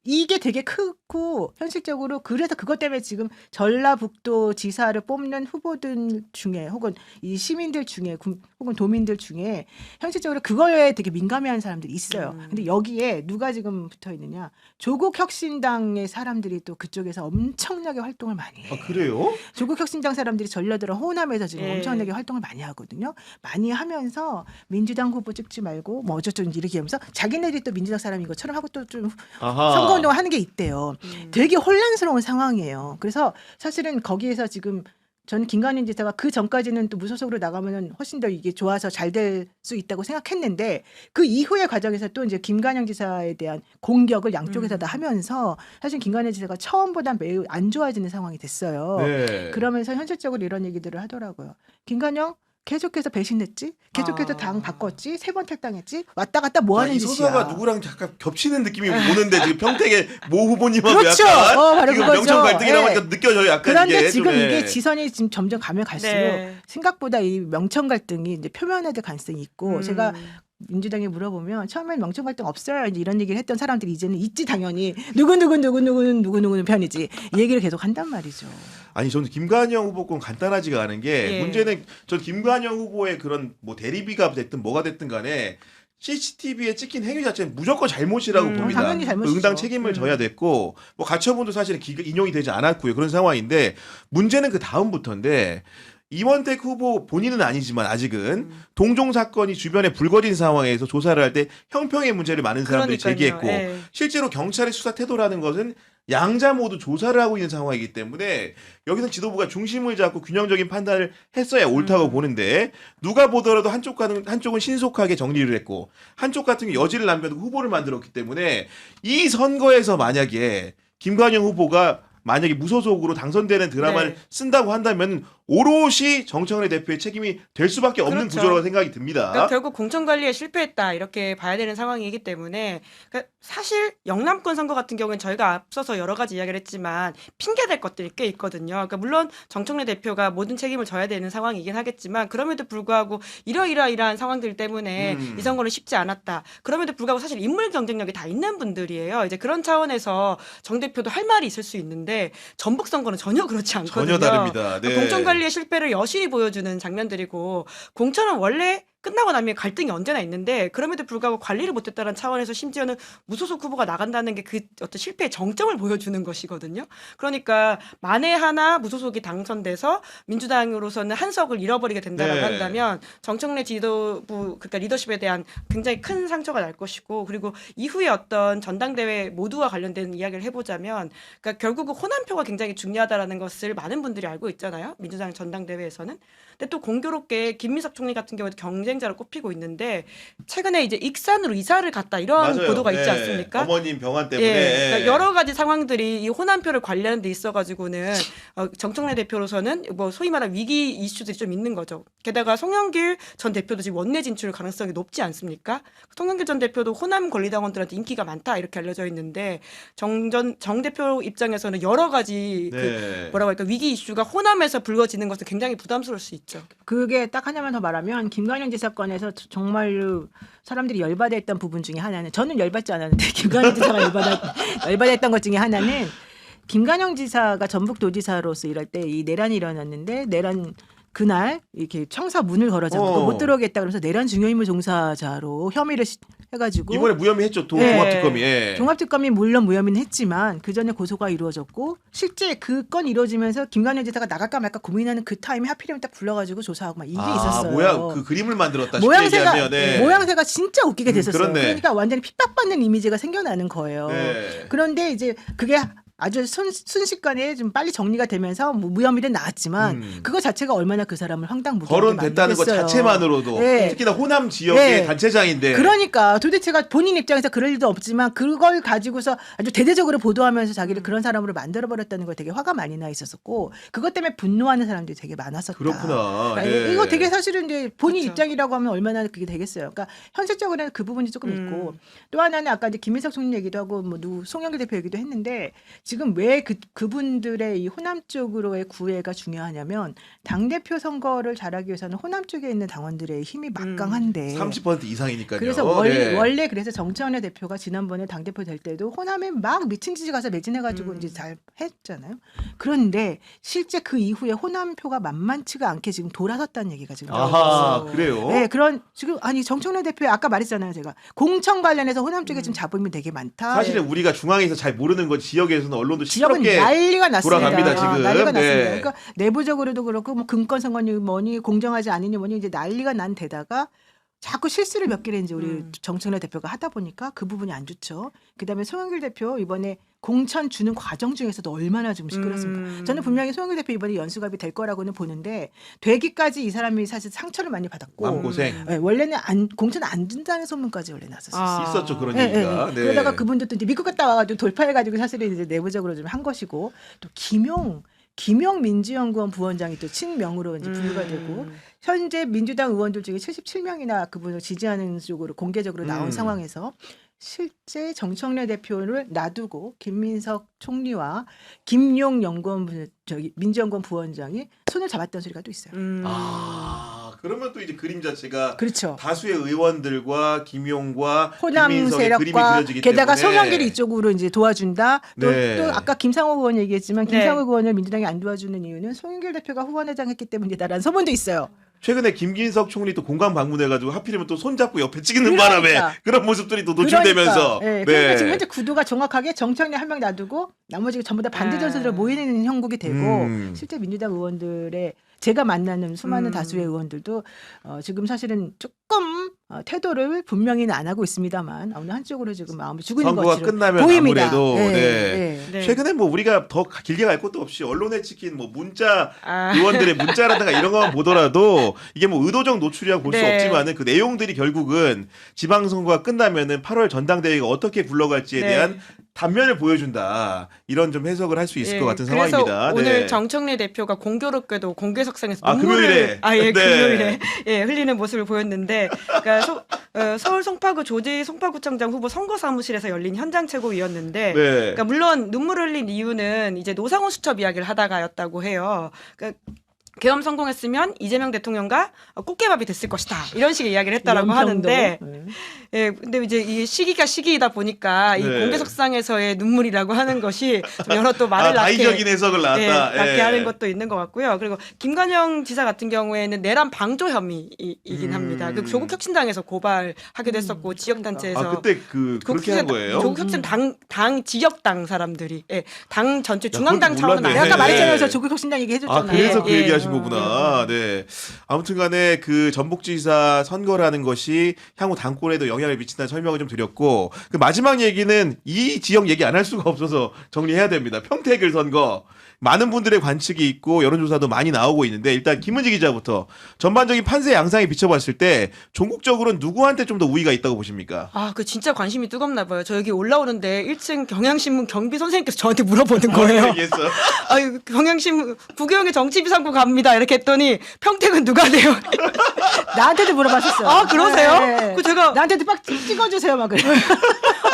이게 되게 크고 현실적으로 그래서 그것 때문에 지금 전라북도 지사를 뽑는 후보들 중에 혹은 이 시민들 중에 혹은 도민들 중에 현실적으로 그거에 되게 민감해하는 사람들이 있어요. 근데 여기에 누가 지금 붙어 있느냐? 조국 혁신당의 사람들이 또 그쪽에서 엄청나게 활동을 많이 해요. 아, 그래요? 조국 혁신당 사람들이 전라도랑 호남에서 지금 엄청나게 활동을 많이 하거든요. 많이 하면서 민주당 후보 찍지 말고 뭐 어쩌고 이렇게 하면서 자기네들이 또 민주당 사람인 것처럼 하고 또 좀 선거운동을 하는 게 있대요. 되게 혼란스러운 상황이에요. 그래서 사실은 거기에서 지금 저는 김관영 지사가 그 전까지는 또 무소속으로 나가면은 훨씬 더 이게 좋아서 잘 될 수 있다고 생각했는데 그 이후의 과정에서 또 이제 김관영 지사에 대한 공격을 양쪽에서 다 하면서 사실 김관영 지사가 처음보다 매우 안 좋아지는 상황이 됐어요. 네. 그러면서 현실적으로 이런 얘기들을 하더라고요. 김관영 계속해서 배신했지, 계속해서 당 바꿨지, 3번 탈당했지, 왔다 갔다 뭐 하는 이 짓이야. 소서가 누구랑 약간 겹치는 느낌이 오는데 지금 평택의 모 후보님하고 그렇죠. 약간 바로 지금 그거죠. 명청 갈등이라고 네. 하니까 느껴져요. 약간 그런데 이게 지금 좀, 이게 지선이 지금 점점 가면 갈수록 네. 생각보다 이 명청 갈등이 이제 표면화될 가능성이 있고 제가 민주당에 물어보면 처음엔 명청 갈등 없어요 이제 이런 얘기를 했던 사람들이 이제는 있지 당연히 누구누구는 편이지 이 얘기를 계속 한단 말이죠. 아니 저는 김관영 후보권 간단하지가 않은 게 예. 문제는 전 김관영 후보의 그런 뭐 대리비가 됐든 뭐가 됐든 간에 CCTV에 찍힌 행위 자체는 무조건 잘못이라고 봅니다. 당연히 잘못이죠. 응당 책임을 져야 됐고 뭐 가처분도 사실은 인용이 되지 않았고요. 그런 상황인데 문제는 그 다음부터인데 이원택 후보 본인은 아니지만 아직은 동종 사건이 주변에 불거진 상황에서 조사를 할 때 형평의 문제를 많은 사람들이 그러니까요. 제기했고 예. 실제로 경찰의 수사 태도라는 것은 양자 모두 조사를 하고 있는 상황이기 때문에 여기서 지도부가 중심을 잡고 균형적인 판단을 했어야 옳다고 보는데 누가 보더라도 한쪽은 신속하게 정리를 했고 한쪽 같은 경우 여지를 남겨두고 후보를 만들었기 때문에 이 선거에서 만약에 김관영 후보가 만약에 무소속으로 당선되는 드라마를 네. 쓴다고 한다면 오롯이 정청래 대표의 책임이 될 수밖에 없는 그렇죠. 구조라고 생각이 듭니다. 그러니까 결국 공천 관리에 실패했다 이렇게 봐야 되는 상황이기 때문에 그러니까 사실 영남권 선거 같은 경우는 저희가 앞서서 여러 가지 이야기를 했지만 핑계댈 것들이 꽤 있거든요. 그러니까 물론 정청래 대표가 모든 책임을 져야 되는 상황이긴 하겠지만 그럼에도 불구하고 이러이러이러한 상황들 때문에 이 선거는 쉽지 않았다. 그럼에도 불구하고 사실 인물 경쟁력이 다 있는 분들이에요. 이제 그런 차원에서 정 대표도 할 말이 있을 수 있는데 전북 선거는 전혀 그렇지 않거든요. 전혀 다릅니다. 네. 공천 관리의 실패를 여실히 보여주는 장면들이고 공천은 원래 끝나고 나면 갈등이 언제나 있는데 그럼에도 불구하고 관리를 못했다는 차원에서 심지어는 무소속 후보가 나간다는 게 그 어떤 실패의 정점을 보여주는 것이거든요. 그러니까 만에 하나 무소속이 당선돼서 민주당으로서는 한 석을 잃어버리게 된다고 네. 한다면 정청래 지도부 그러니까 리더십에 대한 굉장히 큰 상처가 날 것이고 그리고 이후에 어떤 전당대회 모두와 관련된 이야기를 해보자면 그러니까 결국은 호남표가 굉장히 중요하다라는 것을 많은 분들이 알고 있잖아요. 민주당 전당대회에서는. 근데 또 공교롭게 김민석 총리 같은 경우에도 경쟁자로 꼽히고 있는데 최근에 이제 익산으로 이사를 갔다 이런 맞아요. 보도가 있지 네. 않습니까? 어머님 병환 때문에. 예, 그러니까 여러 가지 상황들이 이 호남표를 관리하는 데 있어가지고는 정청래 대표로서는 뭐 소위 말하는 위기 이슈들이 좀 있는 거죠. 게다가 송영길 전 대표도 지금 원내 진출 가능성이 높지 않습니까? 송영길 전 대표도 호남 권리당원들한테 인기가 많다 이렇게 알려져 있는데 정 대표 입장에서는 여러 가지 그 네. 뭐라고 할까 위기 이슈가 호남에서 불거지는 것은 굉장히 부담스러울 수 있죠. 그게 딱 하나만 더 말하면 김관영 지사 건에서 정말로 사람들이 열받아했던 부분 중에 하나는 저는 열받지 않았는데 김관영 지사가 열받았던 것 중에 하나는 김관영 지사가 전북도지사로서 일할 때 이 내란이 일어났는데 내란 그날 이렇게 청사 문을 걸어잡고 못 들어오겠다 그러면서 내란 중요인물 종사자로 혐의를 해가지고 이번에 무혐의 했죠. 네. 종합특검이. 예. 종합특검이 물론 무혐의는 했지만 그 전에 고소가 이루어졌고 실제 그 건 이루어지면서 김관영 지사가 나갈까 말까 고민하는 그 타임에 하필이면 딱 불러가지고 조사하고 막 이게 있었어요. 모양 그 그림을 만들었다. 모양새가 네. 모양새가 진짜 웃기게 됐었어요. 그렇네. 그러니까 완전히 핍박받는 이미지가 생겨나는 거예요. 네. 그런데 이제 그게 아주 순식간에 좀 빨리 정리가 되면서 뭐 무혐의는 나왔지만 그거 자체가 얼마나 그 사람을 황당무계하게 거론됐다는 것 만들겠어요. 자체만으로도 네. 특히나 호남 지역의 네. 단체장인데 그러니까 도대체가 본인 입장에서 그럴 일도 없지만 그걸 가지고서 아주 대대적으로 보도하면서 자기를 그런 사람으로 만들어버렸다는 거 되게 화가 많이 나 있었었고 그것 때문에 분노하는 사람들이 되게 많았었다. 그렇구나. 그러니까 네. 이거 되게 사실은 이제 본인 그렇죠. 입장이라고 하면 얼마나 그게 되겠어요. 그러니까 현실적으로는 그 부분이 조금 있고 또 하나는 아까 이제 김민석 총리 얘기도 하고 뭐 송영길 대표 얘기도 했는데 지금 왜 그분들의 이 호남 쪽으로의 구애가 중요하냐면 당대표 선거를 잘하기 위해서는 호남 쪽에 있는 당원들의 힘이 막강한데 30% 이상이니까요. 그래서 네. 원래 그래서 정청래 대표가 지난번에 당대표 될 때도 호남에 막 미친 듯이 가서 매진해가지고 이제 잘 했잖아요. 그런데 실제 그 이후에 호남표가 만만치가 않게 지금 돌아섰다는 얘기가 지금 나오고 아하, 있어요. 그래요? 네, 그런 지금 아니 정청래 대표 아까 말했잖아요, 제가 공천 관련해서 호남 쪽에 지금 잡음이 되게 많다. 사실은 우리가 중앙에서 잘 모르는 건 지역에서는 언론도 지역은 시끄럽게 난리가 났습니다. 돌아갑니다, 지금. 난리가 네. 났습니다. 그러니까 내부적으로도 그렇고 뭐 금권 선거니 뭐니 공정하지 않으니 뭐니 이제 난리가 난 데다가 자꾸 실수를 몇 개를 이제 우리 정청래 대표가 하다 보니까 그 부분이 안 좋죠. 그다음에 송영길 대표 이번에 공천 주는 과정 중에서도 얼마나 좀 시끄럽습니까? 저는 분명히 송영길 대표 이번에 연수갑이 될 거라고는 보는데 되기까지 이 사람이 사실 상처를 많이 받았고 마음고생 네, 원래는 공천 안 준다는 소문까지 원래 났었어요. 있었죠 그런 네, 얘기가. 네, 네. 네. 그러다가 그분도 또 이제 미국 갔다 와가지고 돌파해가지고 사실은 이제 내부적으로 좀 한 것이고 또 김용 민주연구원 부원장이 또 친명으로 이제 분류가 되고 현재 민주당 의원들 중에 77명이나 그분을 지지하는 쪽으로 공개적으로 나온 상황에서 실제 정청래 대표를 놔두고 김민석 총리와 김용 민주연구원 부원장이 손을 잡았다는 소리가 또 있어요. 그러면 또 이제 그림 자체가 그렇죠. 다수의 의원들과 김용과 호남 김민석의 그림이 세력과 그려지기 게다가 때문에 송영길이 이쪽으로 이제 도와준다. 또, 네. 또 아까 김상호 의원 얘기했지만 네. 김상호 의원을 민주당이 안 도와주는 이유는 송영길 대표가 후원회장 했기 때문이다라는 소문도 있어요. 최근에 김긴석 총리 또 공감 방문해가지고 하필이면 또 손잡고 옆에 찍는 그러니까. 바람에 그런 모습들이 또 노출되면서 그러니까, 네. 그러니까 지금 현재 구도가 정확하게 정청래 한 명 놔두고 나머지 전부 다 반대 전선으로 모이는 형국이 되고 실제 민주당 의원들의 제가 만나는 수많은 다수의 의원들도 지금 사실은 조금 태도를 분명히는 안 하고 있습니다만 어느 한쪽으로 지금 마음이 죽고 있는 선거가 것으로 끝나면 보입니다. 아무래도 네, 네. 네. 최근에 뭐 우리가 더 길게 갈 것도 없이 언론에 찍힌 뭐 문자 아. 의원들의 문자라든가 이런 것만 보더라도 이게 뭐 의도적 노출이라고 볼 수 네. 없지만은 그 내용들이 결국은 지방선거가 끝나면은 8월 전당대회가 어떻게 굴러갈지에 네. 대한 단면을 보여준다. 이런 좀 해석을 할 수 있을 예, 것 같은 그래서 상황입니다. 오늘 네. 정청래 대표가 공교롭게도 공개석상에서 아, 금요일에. 눈물을 네. 금요일에 흘리는 모습을 보였는데 그러니까 서울 송파구 조지 송파구청장 후보 선거사무실에서 열린 현장 최고위였는데 네. 그러니까 물론 눈물을 흘린 이유는 이제 노상훈 수첩 이야기를 하다가였다고 해요. 그러니까 계엄 성공했으면 이재명 대통령과 꽃게밥이 됐을 것이다. 이런 식의 이야기를 했다라고 연평도. 하는데 네. 예, 근데 이제 이 시기가 시기이다 보니까 이 네. 공개석상에서의 눈물이라고 하는 것이 좀 여러 또 말을 낳게 다의적인 해석을 예, 낳았다. 낳게 예. 하는 것도 있는 것 같고요. 그리고 김관영 지사 같은 경우에는 내란 방조 혐의이긴 합니다. 그 조국 혁신당에서 고발하기도 했었고 지역 단체에서 아, 그때 그렇게 한 거예요? 조국 혁신 당 지역당 사람들이 당 전체 그건 중앙당 차원은 몰랐네. 아니에요. 아까 말했잖아요. 네. 저 조국 혁신당 얘기 아, 해줬잖아요. 그래서 그 예, 얘기 예. 하신 거구나. 네. 아무튼 간에 그 전북지사 선거라는 것이 향후 당권에도 영향을 미친다는 설명을 좀 드렸고, 그 마지막 얘기는 이 지역 얘기 안 할 수가 없어서 정리해야 됩니다. 평택을 선거. 많은 분들의 관측이 있고 여론조사도 많이 나오고 있는데 일단 김은지 기자부터 전반적인 판세 양상에 비춰봤을 때 전국적으로는 누구한테 좀 더 우위가 있다고 보십니까? 아, 그 진짜 관심이 뜨겁나 봐요. 저 여기 올라오는데 1층 경향신문 경비 선생님께서 저한테 물어보는 거예요. 얘기했어. 아유, 경향신문 구경의 정치비상구 갑니다. 이렇게 했더니 평택은 누가 돼요? 나한테도 물어봤었어요. 아, 그러세요? 네. 그 제가 나한테도 빡 찍어주세요, 막 그래.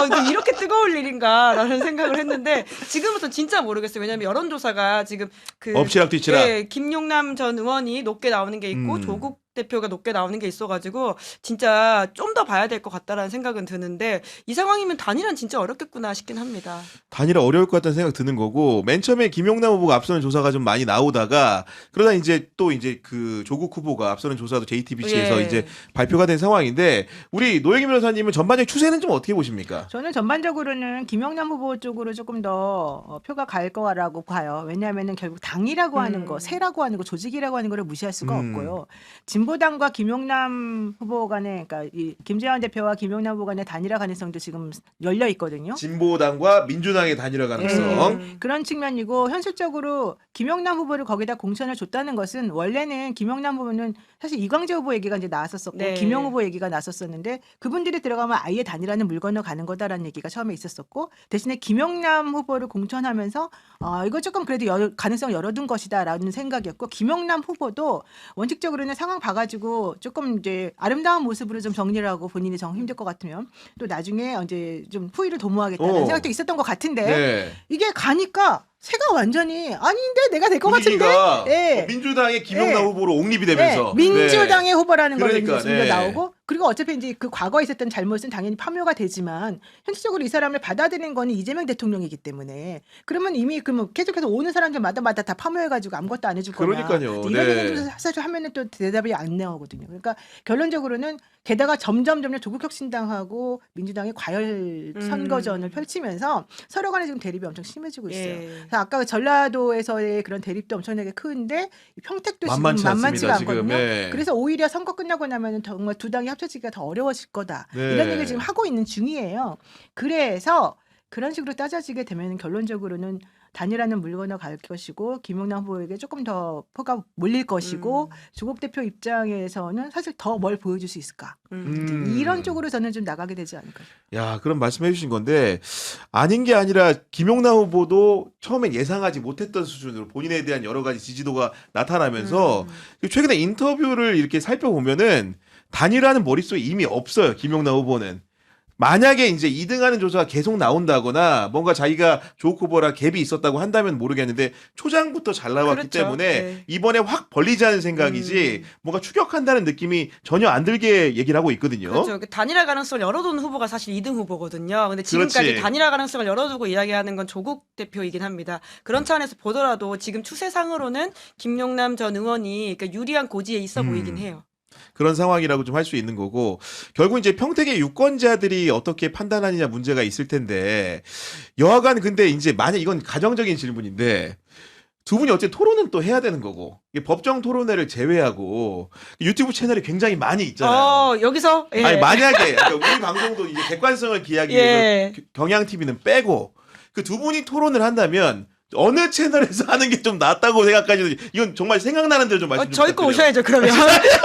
이거 이렇게 뜨거울 일인가라는 생각을 했는데 지금부터 진짜 모르겠어요. 왜냐하면 여론조사가 지금 그 엎치락뒤치락. 예, 김용남 전 의원이 높게 나오는 게 있고 조국 대표가 높게 나오는 게 있어가지고 진짜 좀 더 봐야 될 것 같다라는 생각은 드는데 이 상황이면 단일화는 진짜 어렵겠구나 싶긴 합니다. 단일화 어려울 것 같다는 생각 드는 거고 맨 처음에 김용남 후보가 앞서는 조사가 좀 많이 나오다가 그러다 이제 또 이제 그 조국 후보가 앞서는 조사도 JTBC에서 예. 이제 발표가 된 상황인데 우리 노영희 변호사님은 전반적인 추세는 좀 어떻게 보십니까? 저는 전반적으로는 김영남 후보 쪽으로 조금 더 표가 갈 거라고 봐요. 왜냐하면은 결국 당이라고 하는 거, 세라고 하는 거, 조직이라고 하는 거를 무시할 수가 없고요. 진보당과 김용남 후보 간의, 그러니까 이 김재환 대표와 김용남 후보 간의 단일화 가능성도 지금 열려 있거든요. 진보당과 민주당의 단일화 가능성. 그런 측면이고 현실적으로 김영남 후보를 거기다 공천을 줬다는 것은 원래는 김영남 후보는 사실 이광재 후보 얘기가 이제 나왔었고 네. 김영 후보 얘기가 나왔었는데 그분들이 들어가면 아예 단일화는 물 건너 가는 거다라는 얘기가 처음에 있었었고 대신에 김영남 후보를 공천하면서 이거 조금 그래도 가능성 열어둔 것이다라는 생각이었고 김영남 후보도 원칙적으로는 상황 봐가지고 조금 이제 아름다운 모습으로 좀 정리를 하고 본인이 정 힘들 것 같으면 또 나중에 이제 좀 후위를 도모하겠다는 생각도 있었던 것 같은데 네. 이게 가니까 새가 완전히 아닌데 내가 될 것 같은데 분위기가 예. 민주당의 김용남 네. 후보로 옹립이 되면서 네, 민주당의 후보라는 걸로 그러니까, 이제 네. 나오고 그리고 어차피 이제 그 과거에 있었던 잘못은 당연히 파묘가 되지만 현실적으로 이 사람을 받아들이는 거는 이재명 대통령이기 때문에 그러면 이미 그뭐 계속해서 오는 사람들마다 다 파묘해가지고 아무것도 안 해줄 거냐 그러니까요. 이런 네. 얘기를 사실 하면은 또 대답이 안 나오거든요. 그러니까 결론적으로는 게다가 점점 조국혁신당하고 민주당이 과열 선거전을 펼치면서 서로 간에 지금 대립이 엄청 심해지고 있어요. 예. 그래서 아까 그 전라도에서의 그런 대립도 엄청나게 큰데 평택도 지금 만만치 만만치가 않습니다, 않거든요. 지금. 네. 그래서 오히려 선거 끝나고 나면 정말 두 당이 합쳐지기가 더 어려워질 거다. 네. 이런 얘기를 지금 하고 있는 중이에요. 그래서 그런 식으로 따져지게 되면 결론적으로는 단일화는 물건을 갈 것이고 김용남 후보에게 조금 더 표가 몰릴 것이고 조국 대표 입장에서는 사실 더 뭘 보여줄 수 있을까? 이런 쪽으로 저는 좀 나가게 되지 않을까. 야, 그럼 말씀해 주신 건데 아닌 게 아니라 김용남 후보도 처음엔 예상하지 못했던 수준으로 본인에 대한 여러 가지 지지도가 나타나면서 최근에 인터뷰를 이렇게 살펴보면은 단일화는 머릿속에 이미 없어요. 김용남 후보는. 만약에 이제 2등하는 조사가 계속 나온다거나 뭔가 자기가 조국 후보랑 갭이 있었다고 한다면 모르겠는데 초장부터 잘 나왔기 그렇죠. 때문에 네. 이번에 확 벌리자는 생각이지 뭔가 추격한다는 느낌이 전혀 안 들게 얘기를 하고 있거든요. 그렇죠. 그 단일화 가능성을 열어둔 후보가 사실 2등 후보거든요. 근데 지금까지 그렇지. 단일화 가능성을 열어두고 이야기하는 건 조국 대표이긴 합니다. 그런 차원에서 보더라도 지금 추세상으로는 김용남 전 의원이 그러니까 유리한 고지에 있어 보이긴 해요. 그런 상황이라고 좀 할 수 있는 거고 결국 이제 평택의 유권자들이 어떻게 판단하느냐 문제가 있을 텐데 여하간 근데 이제 만약 이건 가정적인 질문인데 두 분이 어쨌든 토론은 또 해야 되는 거고 이게 법정 토론회를 제외하고 유튜브 채널이 굉장히 많이 있잖아요. 여기서 예. 아니 만약에 그러니까 우리 방송도 이제 객관성을 기하기 위해서 예. 경향 TV는 빼고 그 두 분이 토론을 한다면 어느 채널에서 하는 게 좀 낫다고 생각하시는지 이건 정말 생각나는 대로 좀 말씀 좀 저희 거 부탁드려요. 오셔야죠. 그러면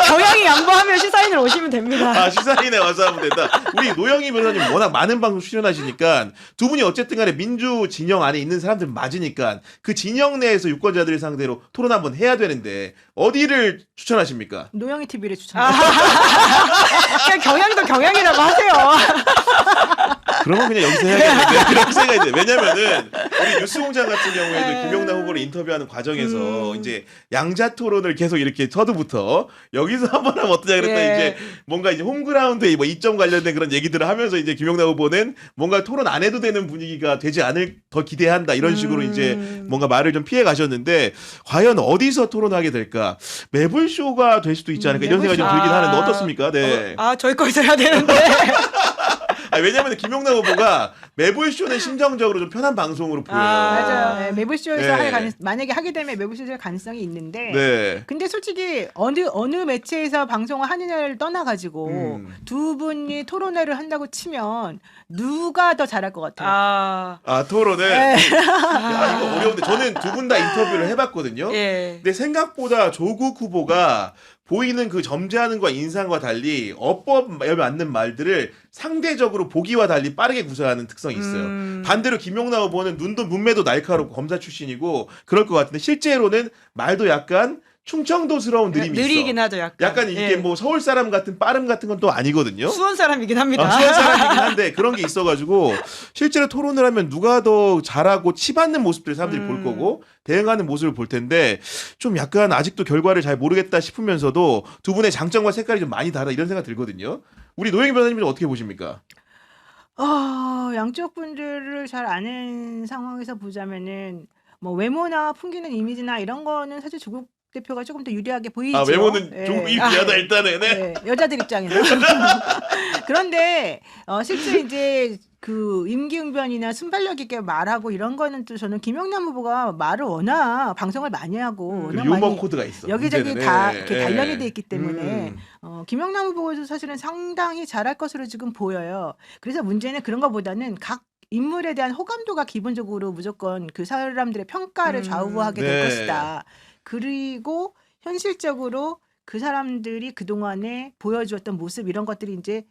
경향이 양보하면 시사인을 오시면 됩니다. 아, 시사인에 와서 하면 된다. 우리 노영희 변호사님 워낙 많은 방송 출연하시니까 두 분이 어쨌든 간에 민주 진영 안에 있는 사람들 맞으니까 그 진영 내에서 유권자들을 상대로 토론 한번 해야 되는데 어디를 추천하십니까? 노영희 TV를 추천합니다. 그냥 경향도 경향이라고 하세요. 그러면 그냥 여기서 해야겠는데 그런 생각이 들어요. 왜냐면은 우리 뉴스공장 같은 경우에도 김용남 후보를 인터뷰하는 과정에서 이제 양자 토론을 계속 이렇게 서두부터 여기서 한번 하면 어떠냐 그랬더니 예. 이제 뭔가 이제 홈그라운드에 뭐 이점 관련된 그런 얘기들을 하면서 이제 김용남 후보는 뭔가 토론 안 해도 되는 분위기가 되지 않을 더 기대한다 이런 식으로 이제 뭔가 말을 좀 피해 가셨는데 과연 어디서 토론하게 될까? 매불쇼가 될 수도 있지 않을까 이런 생각이 좀 들긴 하는데 어떻습니까? 네. 저희 거에서 해야 되는데. 왜냐면 김용남 후보가 매불쇼는 심정적으로 좀 편한 방송으로 보여요. 맞아요. 네, 매불쇼에서 네. 할 만약에 하게 되면 매불쇼에서 할 가능성이 있는데. 네. 근데 솔직히 어느 매체에서 방송을 하느냐를 떠나가지고 두 분이 토론회를 한다고 치면 누가 더 잘할 것 같아요? 토론은 네. 야, 이거 어려운데 저는 두 분 다 인터뷰를 해봤거든요. 예. 근데 생각보다 조국 후보가 보이는 그 점잖은 과 인상과 달리 어법에 맞는 말들을 상대적으로 보기와 달리 빠르게 구사하는 특성이 있어요. 반대로 김용남 후보는 눈도 문매도 날카롭고 검사 출신이고 그럴 것 같은데 실제로는 말도 약간 충청도스러운 느낌이 느리긴 있어. 하죠, 약간. 약간 이게 예. 뭐 서울 사람 같은 빠름 같은 건 또 아니거든요. 수원 사람이긴 합니다. 수원 사람이긴 한데 그런 게 있어가지고 실제로 토론을 하면 누가 더 잘하고 치받는 모습들을 사람들이 볼 거고 대응하는 모습을 볼 텐데 좀 약간 아직도 결과를 잘 모르겠다 싶으면서도 두 분의 장점과 색깔이 좀 많이 다르다 이런 생각 들거든요. 우리 노영희 변호사님은 어떻게 보십니까? 양쪽 분들을 잘 아는 상황에서 보자면은 뭐 외모나 풍기는 이미지나 이런 거는 사실 조국 대표가 조금 더 유리하게 보이죠. 외모는 예. 조금 비하다 일단은. 네. 네, 여자들 입장에서. 그런데 실제 이제 그 임기응변이나 순발력 있게 말하고 이런 거는 또 저는 김용남 후보가 말을 워낙 방송을 많이 하고 워낙 유머 많이 코드가 있어. 여기저기 문제는. 다 예. 이렇게 예. 단련이 돼 있기 때문에 김용남 후보도 사실은 상당히 잘할 것으로 지금 보여요. 그래서 문제는 그런 것보다는 각 인물에 대한 호감도가 기본적으로 무조건 그 사람들의 평가를 좌우하게 될 네. 것이다. 그리고 현실적으로 그 사람들이 그동안에 보여주었던 모습 이런 것들이 이제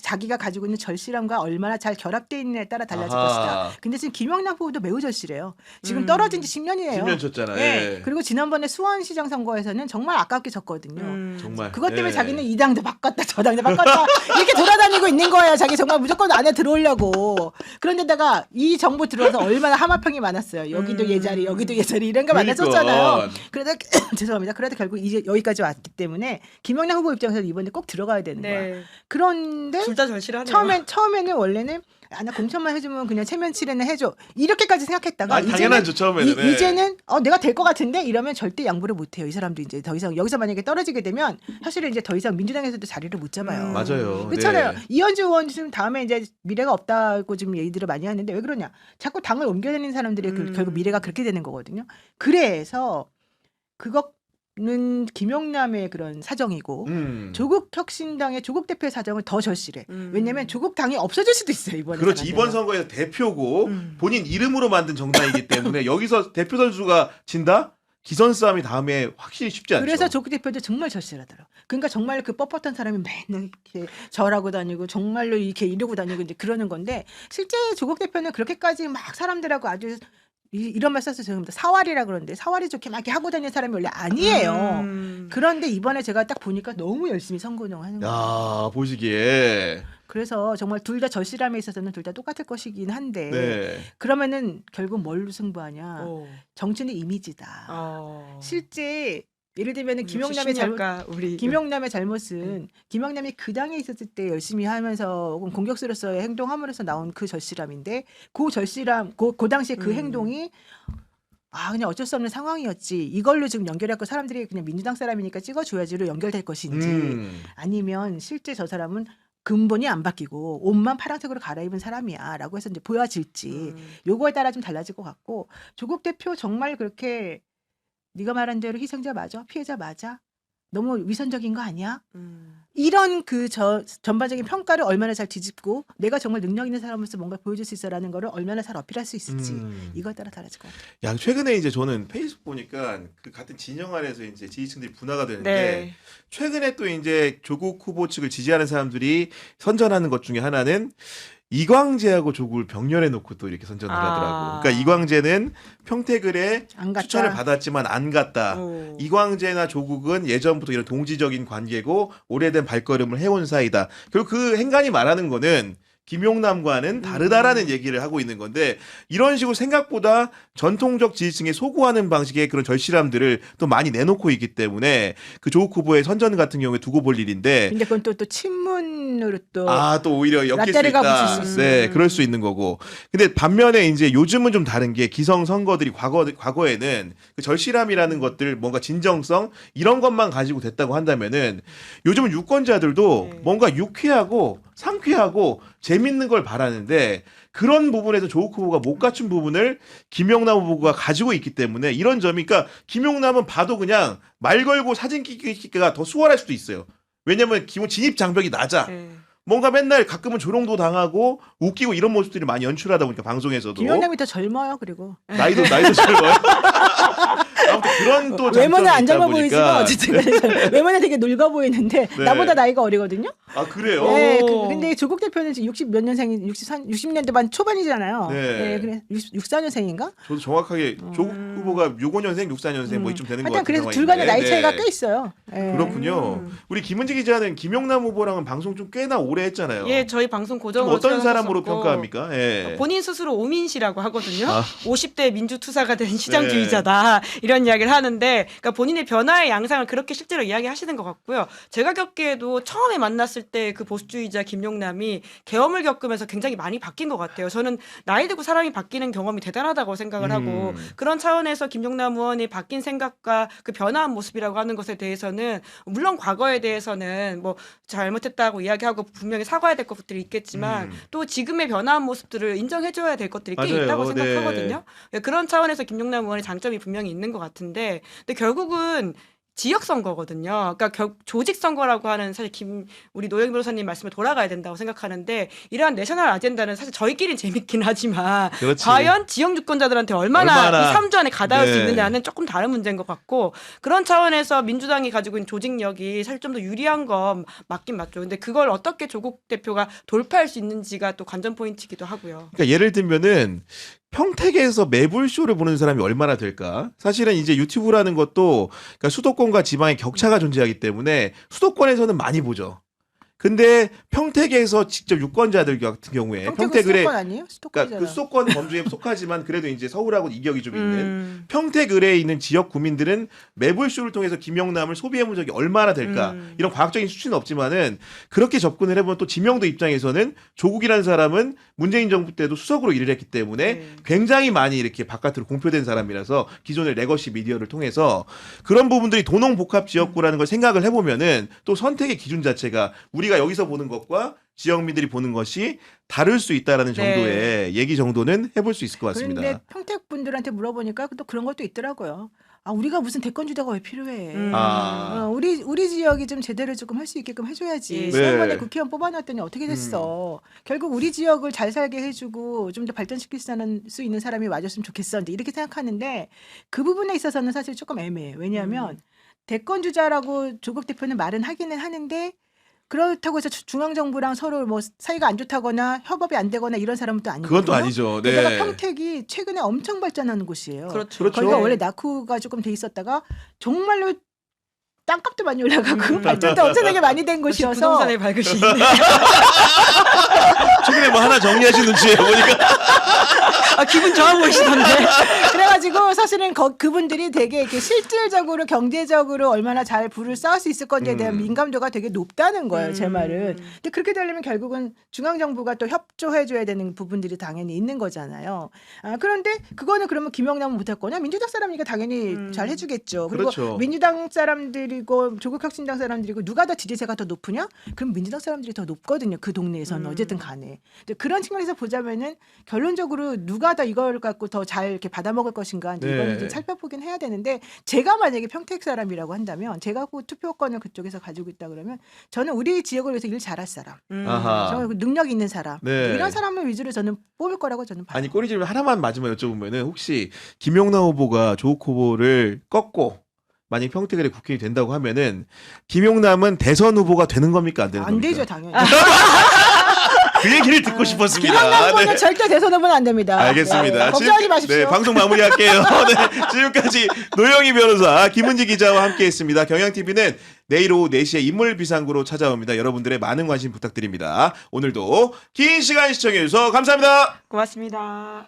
자기가 가지고 있는 절실함과 얼마나 잘 결합되어 있느냐에 따라 달라질 아하. 것이다. 근데 지금 김영남 후보도 매우 절실해요. 지금 떨어진 지 10년이에요. 10년 쳤잖아요. 네. 예. 그리고 지난번에 수원시장 선거에서는 정말 아깝게 졌거든요. 정말. 그것 때문에 예. 자기는 이 당도 바꿨다 저 당도 바꿨다 이렇게 돌아다니고 있는 거예요. 자기 정말 무조건 안에 들어오려고. 그런데다가 이 정부 들어와서 얼마나 하마평이 많았어요. 여기도 얘자리 여기도 얘자리 이런 거 그러니까. 많았었잖아요. 그래도 죄송합니다. 그래도 결국 이제 여기까지 왔기 때문에 김영남 후보 입장에서 이번에 꼭 들어가야 되는 거야. 네. 그런데 둘 다 절실하네요. 처음에는 원래는 나 공천만 해주면 그냥 체면 칠해는 해줘 이렇게까지 생각했다가 당연하죠 처음에는. 이제는 내가 될 것 같은데 이러면 절대 양보를 못해요. 이 사람도 이제 더 이상 여기서 만약에 떨어지게 되면 사실은 이제 더 이상 민주당에서도 자리를 못 잡아요. 맞아요. 그렇잖아요. 네. 이현주 의원 지금 다음에 이제 미래가 없다고 지금 얘기들을 많이 하는데 왜 그러냐? 자꾸 당을 옮겨다니는 사람들이 결국 미래가 그렇게 되는 거거든요. 그래서 그거는 김용남의 그런 사정이고 조국 혁신당의 조국 대표의 사정은 더 절실해. 왜냐하면 조국 당이 없어질 수도 있어요 이번에. 그렇지 이번 선거에서 대표고 본인 이름으로 만든 정당이기 때문에 여기서 대표 선수가 진다? 기선 싸움이 다음에 확실히 쉽지 않죠. 그래서 조국 대표도 정말 절실하더라고. 그러니까 정말 그 뻣뻣한 사람이 맨날 이렇게 절하고 다니고 정말로 이렇게 이러고 다니고 이제 그러는 건데 실제 조국 대표는 그렇게까지 막 사람들하고 아주 이런 말 써서 죄송합니다. 사활이라 그러는데 사활이 좋게 막 이렇게 하고 다니는 사람이 원래 아니에요. 그런데 이번에 제가 딱 보니까 너무 열심히 선거운동을 하는 거예요. 야 보시기에. 그래서 정말 둘 다 절실함에 있어서는 둘 다 똑같을 것이긴 한데 네. 그러면은 결국 뭘로 승부하냐? 정치는 이미지다. 실제 예를 들면은 김용남의 잘못은 김용남이 그 당에 있었을 때 열심히 하면서 공격수로서의 행동함으로써 나온 그 절실함인데 그 절실함 그 당시에 그 행동이 그냥 어쩔 수 없는 상황이었지. 이걸로 지금 연결해서 사람들이 그냥 민주당 사람이니까 찍어줘야지로 연결될 것인지 아니면 실제 저 사람은 근본이 안 바뀌고 옷만 파란색으로 갈아입은 사람이야라고 해서 이제 보여질지 요거에 따라 좀 달라질 것 같고 조국 대표 정말 그렇게 네가 말한 대로 희생자 맞아? 피해자 맞아? 너무 위선적인 거 아니야? 이런 그 전반적인 평가를 얼마나 잘 뒤집고 내가 정말 능력 있는 사람으로서 뭔가 보여줄 수 있어라는 거를 얼마나 잘 어필할 수 있을지 이거에 따라 달라질 것 같아요. 최근에 이제 저는 페이스북 보니까 그 같은 진영 안에서 이제 지지층들이 분화가 되는데 네. 최근에 또 이제 조국 후보 측을 지지하는 사람들이 선전하는 것 중에 하나는 이광재하고 조국을 병렬해 놓고 또 이렇게 선전을 하더라고. 그러니까 이광재는 평택을에 안 갔다. 추천을 받았지만 안 갔다. 오. 이광재나 조국은 예전부터 이런 동지적인 관계고 오래된 발걸음을 해온 사이다. 그리고 그 행간이 말하는 거는 김용남과는 다르다라는 얘기를 하고 있는 건데 이런 식으로 생각보다 전통적 지지층에 소구하는 방식의 그런 절실함들을 또 많이 내놓고 있기 때문에 그 조국 후보의 선전 같은 경우에 두고 볼 일인데 근데 그건 또 친문으로 또 또 오히려 엮일 수 라떼를 있다. 가붙일 수 네, 그럴 수 있는 거고. 근데 반면에 이제 요즘은 좀 다른 게 기성 선거들이 과거에는 그 절실함이라는 것들 뭔가 진정성 이런 것만 가지고 됐다고 한다면은 요즘은 유권자들도 네. 뭔가 유쾌하고 상쾌하고 재밌는 걸 바라는데 그런 부분에서 조국 후보가 못 갖춘 부분을 김용남 후보가 가지고 있기 때문에 이런 점이 그러니까 김용남은 봐도 그냥 말 걸고 사진 찍기가 더 수월할 수도 있어요. 왜냐면 기본 진입 장벽이 낮아. 네. 뭔가 맨날 가끔은 조롱도 당하고 웃기고 이런 모습들이 많이 연출하다 보니까 방송에서도 김용남이 더 젊어요. 그리고 나이도 젊어요. 아무튼 그런 또 외모는 장점이 안 있다 젊어 보니까. 보이지만 어쨌든 외모는 되게 늙어 보이는데 네. 나보다 나이가 어리거든요. 아 그래요? 네, 오. 근데 조국 대표는 지금 60 몇 년생이 60년대 반 초반이잖아요. 네. 그래 64년생인가? 저도 정확하게 조국 후보가 65년생, 64년생 뭐 이쯤 되는 것 하여튼 같은 그래서 상황인데. 둘간의 나이 네. 차이가 꽤 있어요. 네. 그렇군요. 우리 김은지 기자는 김용남 후보랑은 방송 좀 꽤나 오래 했잖아요. 예, 저희 방송 좀 고정으로 어떤 사람으로 출연하셨었고 평가합니까? 예. 본인 스스로 오민시라고 하거든요. 아. 50대 민주투사가 된 시장주의자다 이런 이야기를 하는데, 그러니까 본인의 변화의 양상을 그렇게 실제로 이야기하시는 것 같고요. 제가 겪기에도 처음에 만났을 때 그 보수주의자 김용남이 계엄을 겪으면서 굉장히 많이 바뀐 것 같아요. 저는 나이 들고 사람이 바뀌는 경험이 대단하다고 생각을 하고 그런 차원에서 김용남 의원이 바뀐 생각과 그 변화한 모습이라고 하는 것에 대해서는 물론 과거에 대해서는 뭐 잘못했다고 이야기하고 분명히 사과해야 될 것들이 있겠지만 또 지금의 변화한 모습들을 인정해줘야 될 것들이 꽤 맞아요. 있다고 네. 생각하거든요. 그런 차원에서 김용남 의원의 장점이 분명히 있는 것 같은데, 근데 결국은 지역 선거거든요. 그러니까 조직 선거라고 하는 사실 우리 노영 변호사님 말씀에 돌아가야 된다고 생각하는데, 이러한 내셔널 아젠다는 사실 저희끼리는 재밌긴 하지만 그렇지. 과연 지역 유권자들한테 얼마나 이 3주 안에 가닿을 수 네. 있느냐는 조금 다른 문제인 것 같고, 그런 차원에서 민주당이 가지고 있는 조직력이 사실 좀 더 유리한 건 맞긴 맞죠. 근데 그걸 어떻게 조국 대표가 돌파할 수 있는지가 또 관전 포인트이기도 하고요. 그러니까 예를 들면은 평택에서 매불쇼를 보는 사람이 얼마나 될까? 사실은 이제 유튜브라는 것도 그러니까 수도권과 지방의 격차가 존재하기 때문에 수도권에서는 많이 보죠. 근데 평택에서 직접 유권자들 같은 경우에 평택은 수도권 아니에요? 수도권이잖아요. 그러니까 그 수도권 범주에 속하지만 그래도 이제 서울하고 이격이 좀 있는 평택 의뢰에 있는 지역 구민들은 매불쇼를 통해서 김영남을 소비해본 적이 얼마나 될까? 이런 과학적인 수치는 없지만은 그렇게 접근을 해보면 또 지명도 입장에서는 조국이라는 사람은 문재인 정부 때도 수석으로 일을 했기 때문에 네. 굉장히 많이 이렇게 바깥으로 공표된 사람이라서 기존의 레거시 미디어를 통해서 그런 부분들이 도농복합 지역구라는 걸 생각을 해보면은 또 선택의 기준 자체가 우리가 여기서 보는 것과 지역민들이 보는 것이 다를 수 있다라는 네. 정도의 얘기 정도는 해볼 수 있을 것 같습니다. 그런데 평택 분들한테 물어보니까 또 그런 것도 있더라고요. 아, 우리가 무슨 대권 주자가 왜 필요해? 우리 지역이 좀 제대로 조금 할 수 있게끔 해줘야지. 네. 지난번에 국회의원 뽑아놨더니 어떻게 됐어? 결국 우리 지역을 잘 살게 해주고 좀 더 발전시킬 수 있는 사람이 와줬으면 좋겠어. 이렇게 생각하는데 그 부분에 있어서는 사실 조금 애매해요. 왜냐하면 대권 주자라고 조국 대표는 말은 하기는 하는데 그렇다고 해서 중앙정부랑 서로 뭐 사이가 안 좋다거나 협업이 안 되거나 이런 사람은 또 아니고. 그건 또 아니죠. 네. 게다가 평택이 최근에 엄청 발전하는 곳이에요. 그렇죠. 그렇죠. 거기가 원래 낙후가 조금 돼 있었다가 정말로 땅값도 많이 올라가고 발전도 엄청나게 많이 된 역시 곳이어서 부동산에 밝으시네. 최근에 뭐 하나 정리하신 눈치예요 보니까. 아, 기분 좋아 보이시던데. 그래가지고 사실은 그분들이 되게 이렇게 실질적으로 경제적으로 얼마나 잘 부를 쌓을 수 있을 건지에 대한 민감도가 되게 높다는 거예요. 제 말은. 근데 그렇게 되려면 결국은 중앙정부가 또 협조해줘야 되는 부분들이 당연히 있는 거잖아요. 그런데 그거는 그러면 김영남은 못할 거냐? 민주당 사람이니까 당연히 잘 해주겠죠. 그리고 그렇죠. 민주당 사람들이 사람들이고 조국 혁신당 사람들이고 누가 더 지지세가 더 높으냐? 그럼 민주당 사람들이 더 높거든요. 그 동네에서는 어쨌든 간에. 근데 그런 측면에서 보자면은 결론적으로 누가 더 이걸 갖고 더 잘 이렇게 받아먹을 것인가 이제 네. 이거는 좀 살펴보긴 해야 되는데 제가 만약에 평택 사람이라고 한다면 제가 그 투표권을 그쪽에서 가지고 있다 그러면 저는 우리 지역을 위해서 일 잘할 사람, 아하. 정말 그 능력 있는 사람 네. 이런 사람을 위주로 저는 뽑을 거라고 저는 봐요. 아니 꼬리질 하나만 마지막에 여쭤보면은 혹시 김용남 후보가 조국 후보를 꺾고 만약 평택에 국회의원이 된다고 하면은 김용남은 대선 후보가 되는 겁니까 안 되는 안 겁니까? 되죠 당연히. 그 얘기를 듣고 싶었습니다. 김영남 후보는 네. 절대 대선 후보는 안 됩니다. 알겠습니다. 네, 걱정하지 마십시오. 네, 방송 마무리할게요. 네, 지금까지 노영희 변호사, 김은지 기자와 함께했습니다. 경향TV는 내일 오후 4시에 인물 비상구로 찾아옵니다. 여러분들의 많은 관심 부탁드립니다. 오늘도 긴 시간 시청해주셔서 감사합니다. 고맙습니다.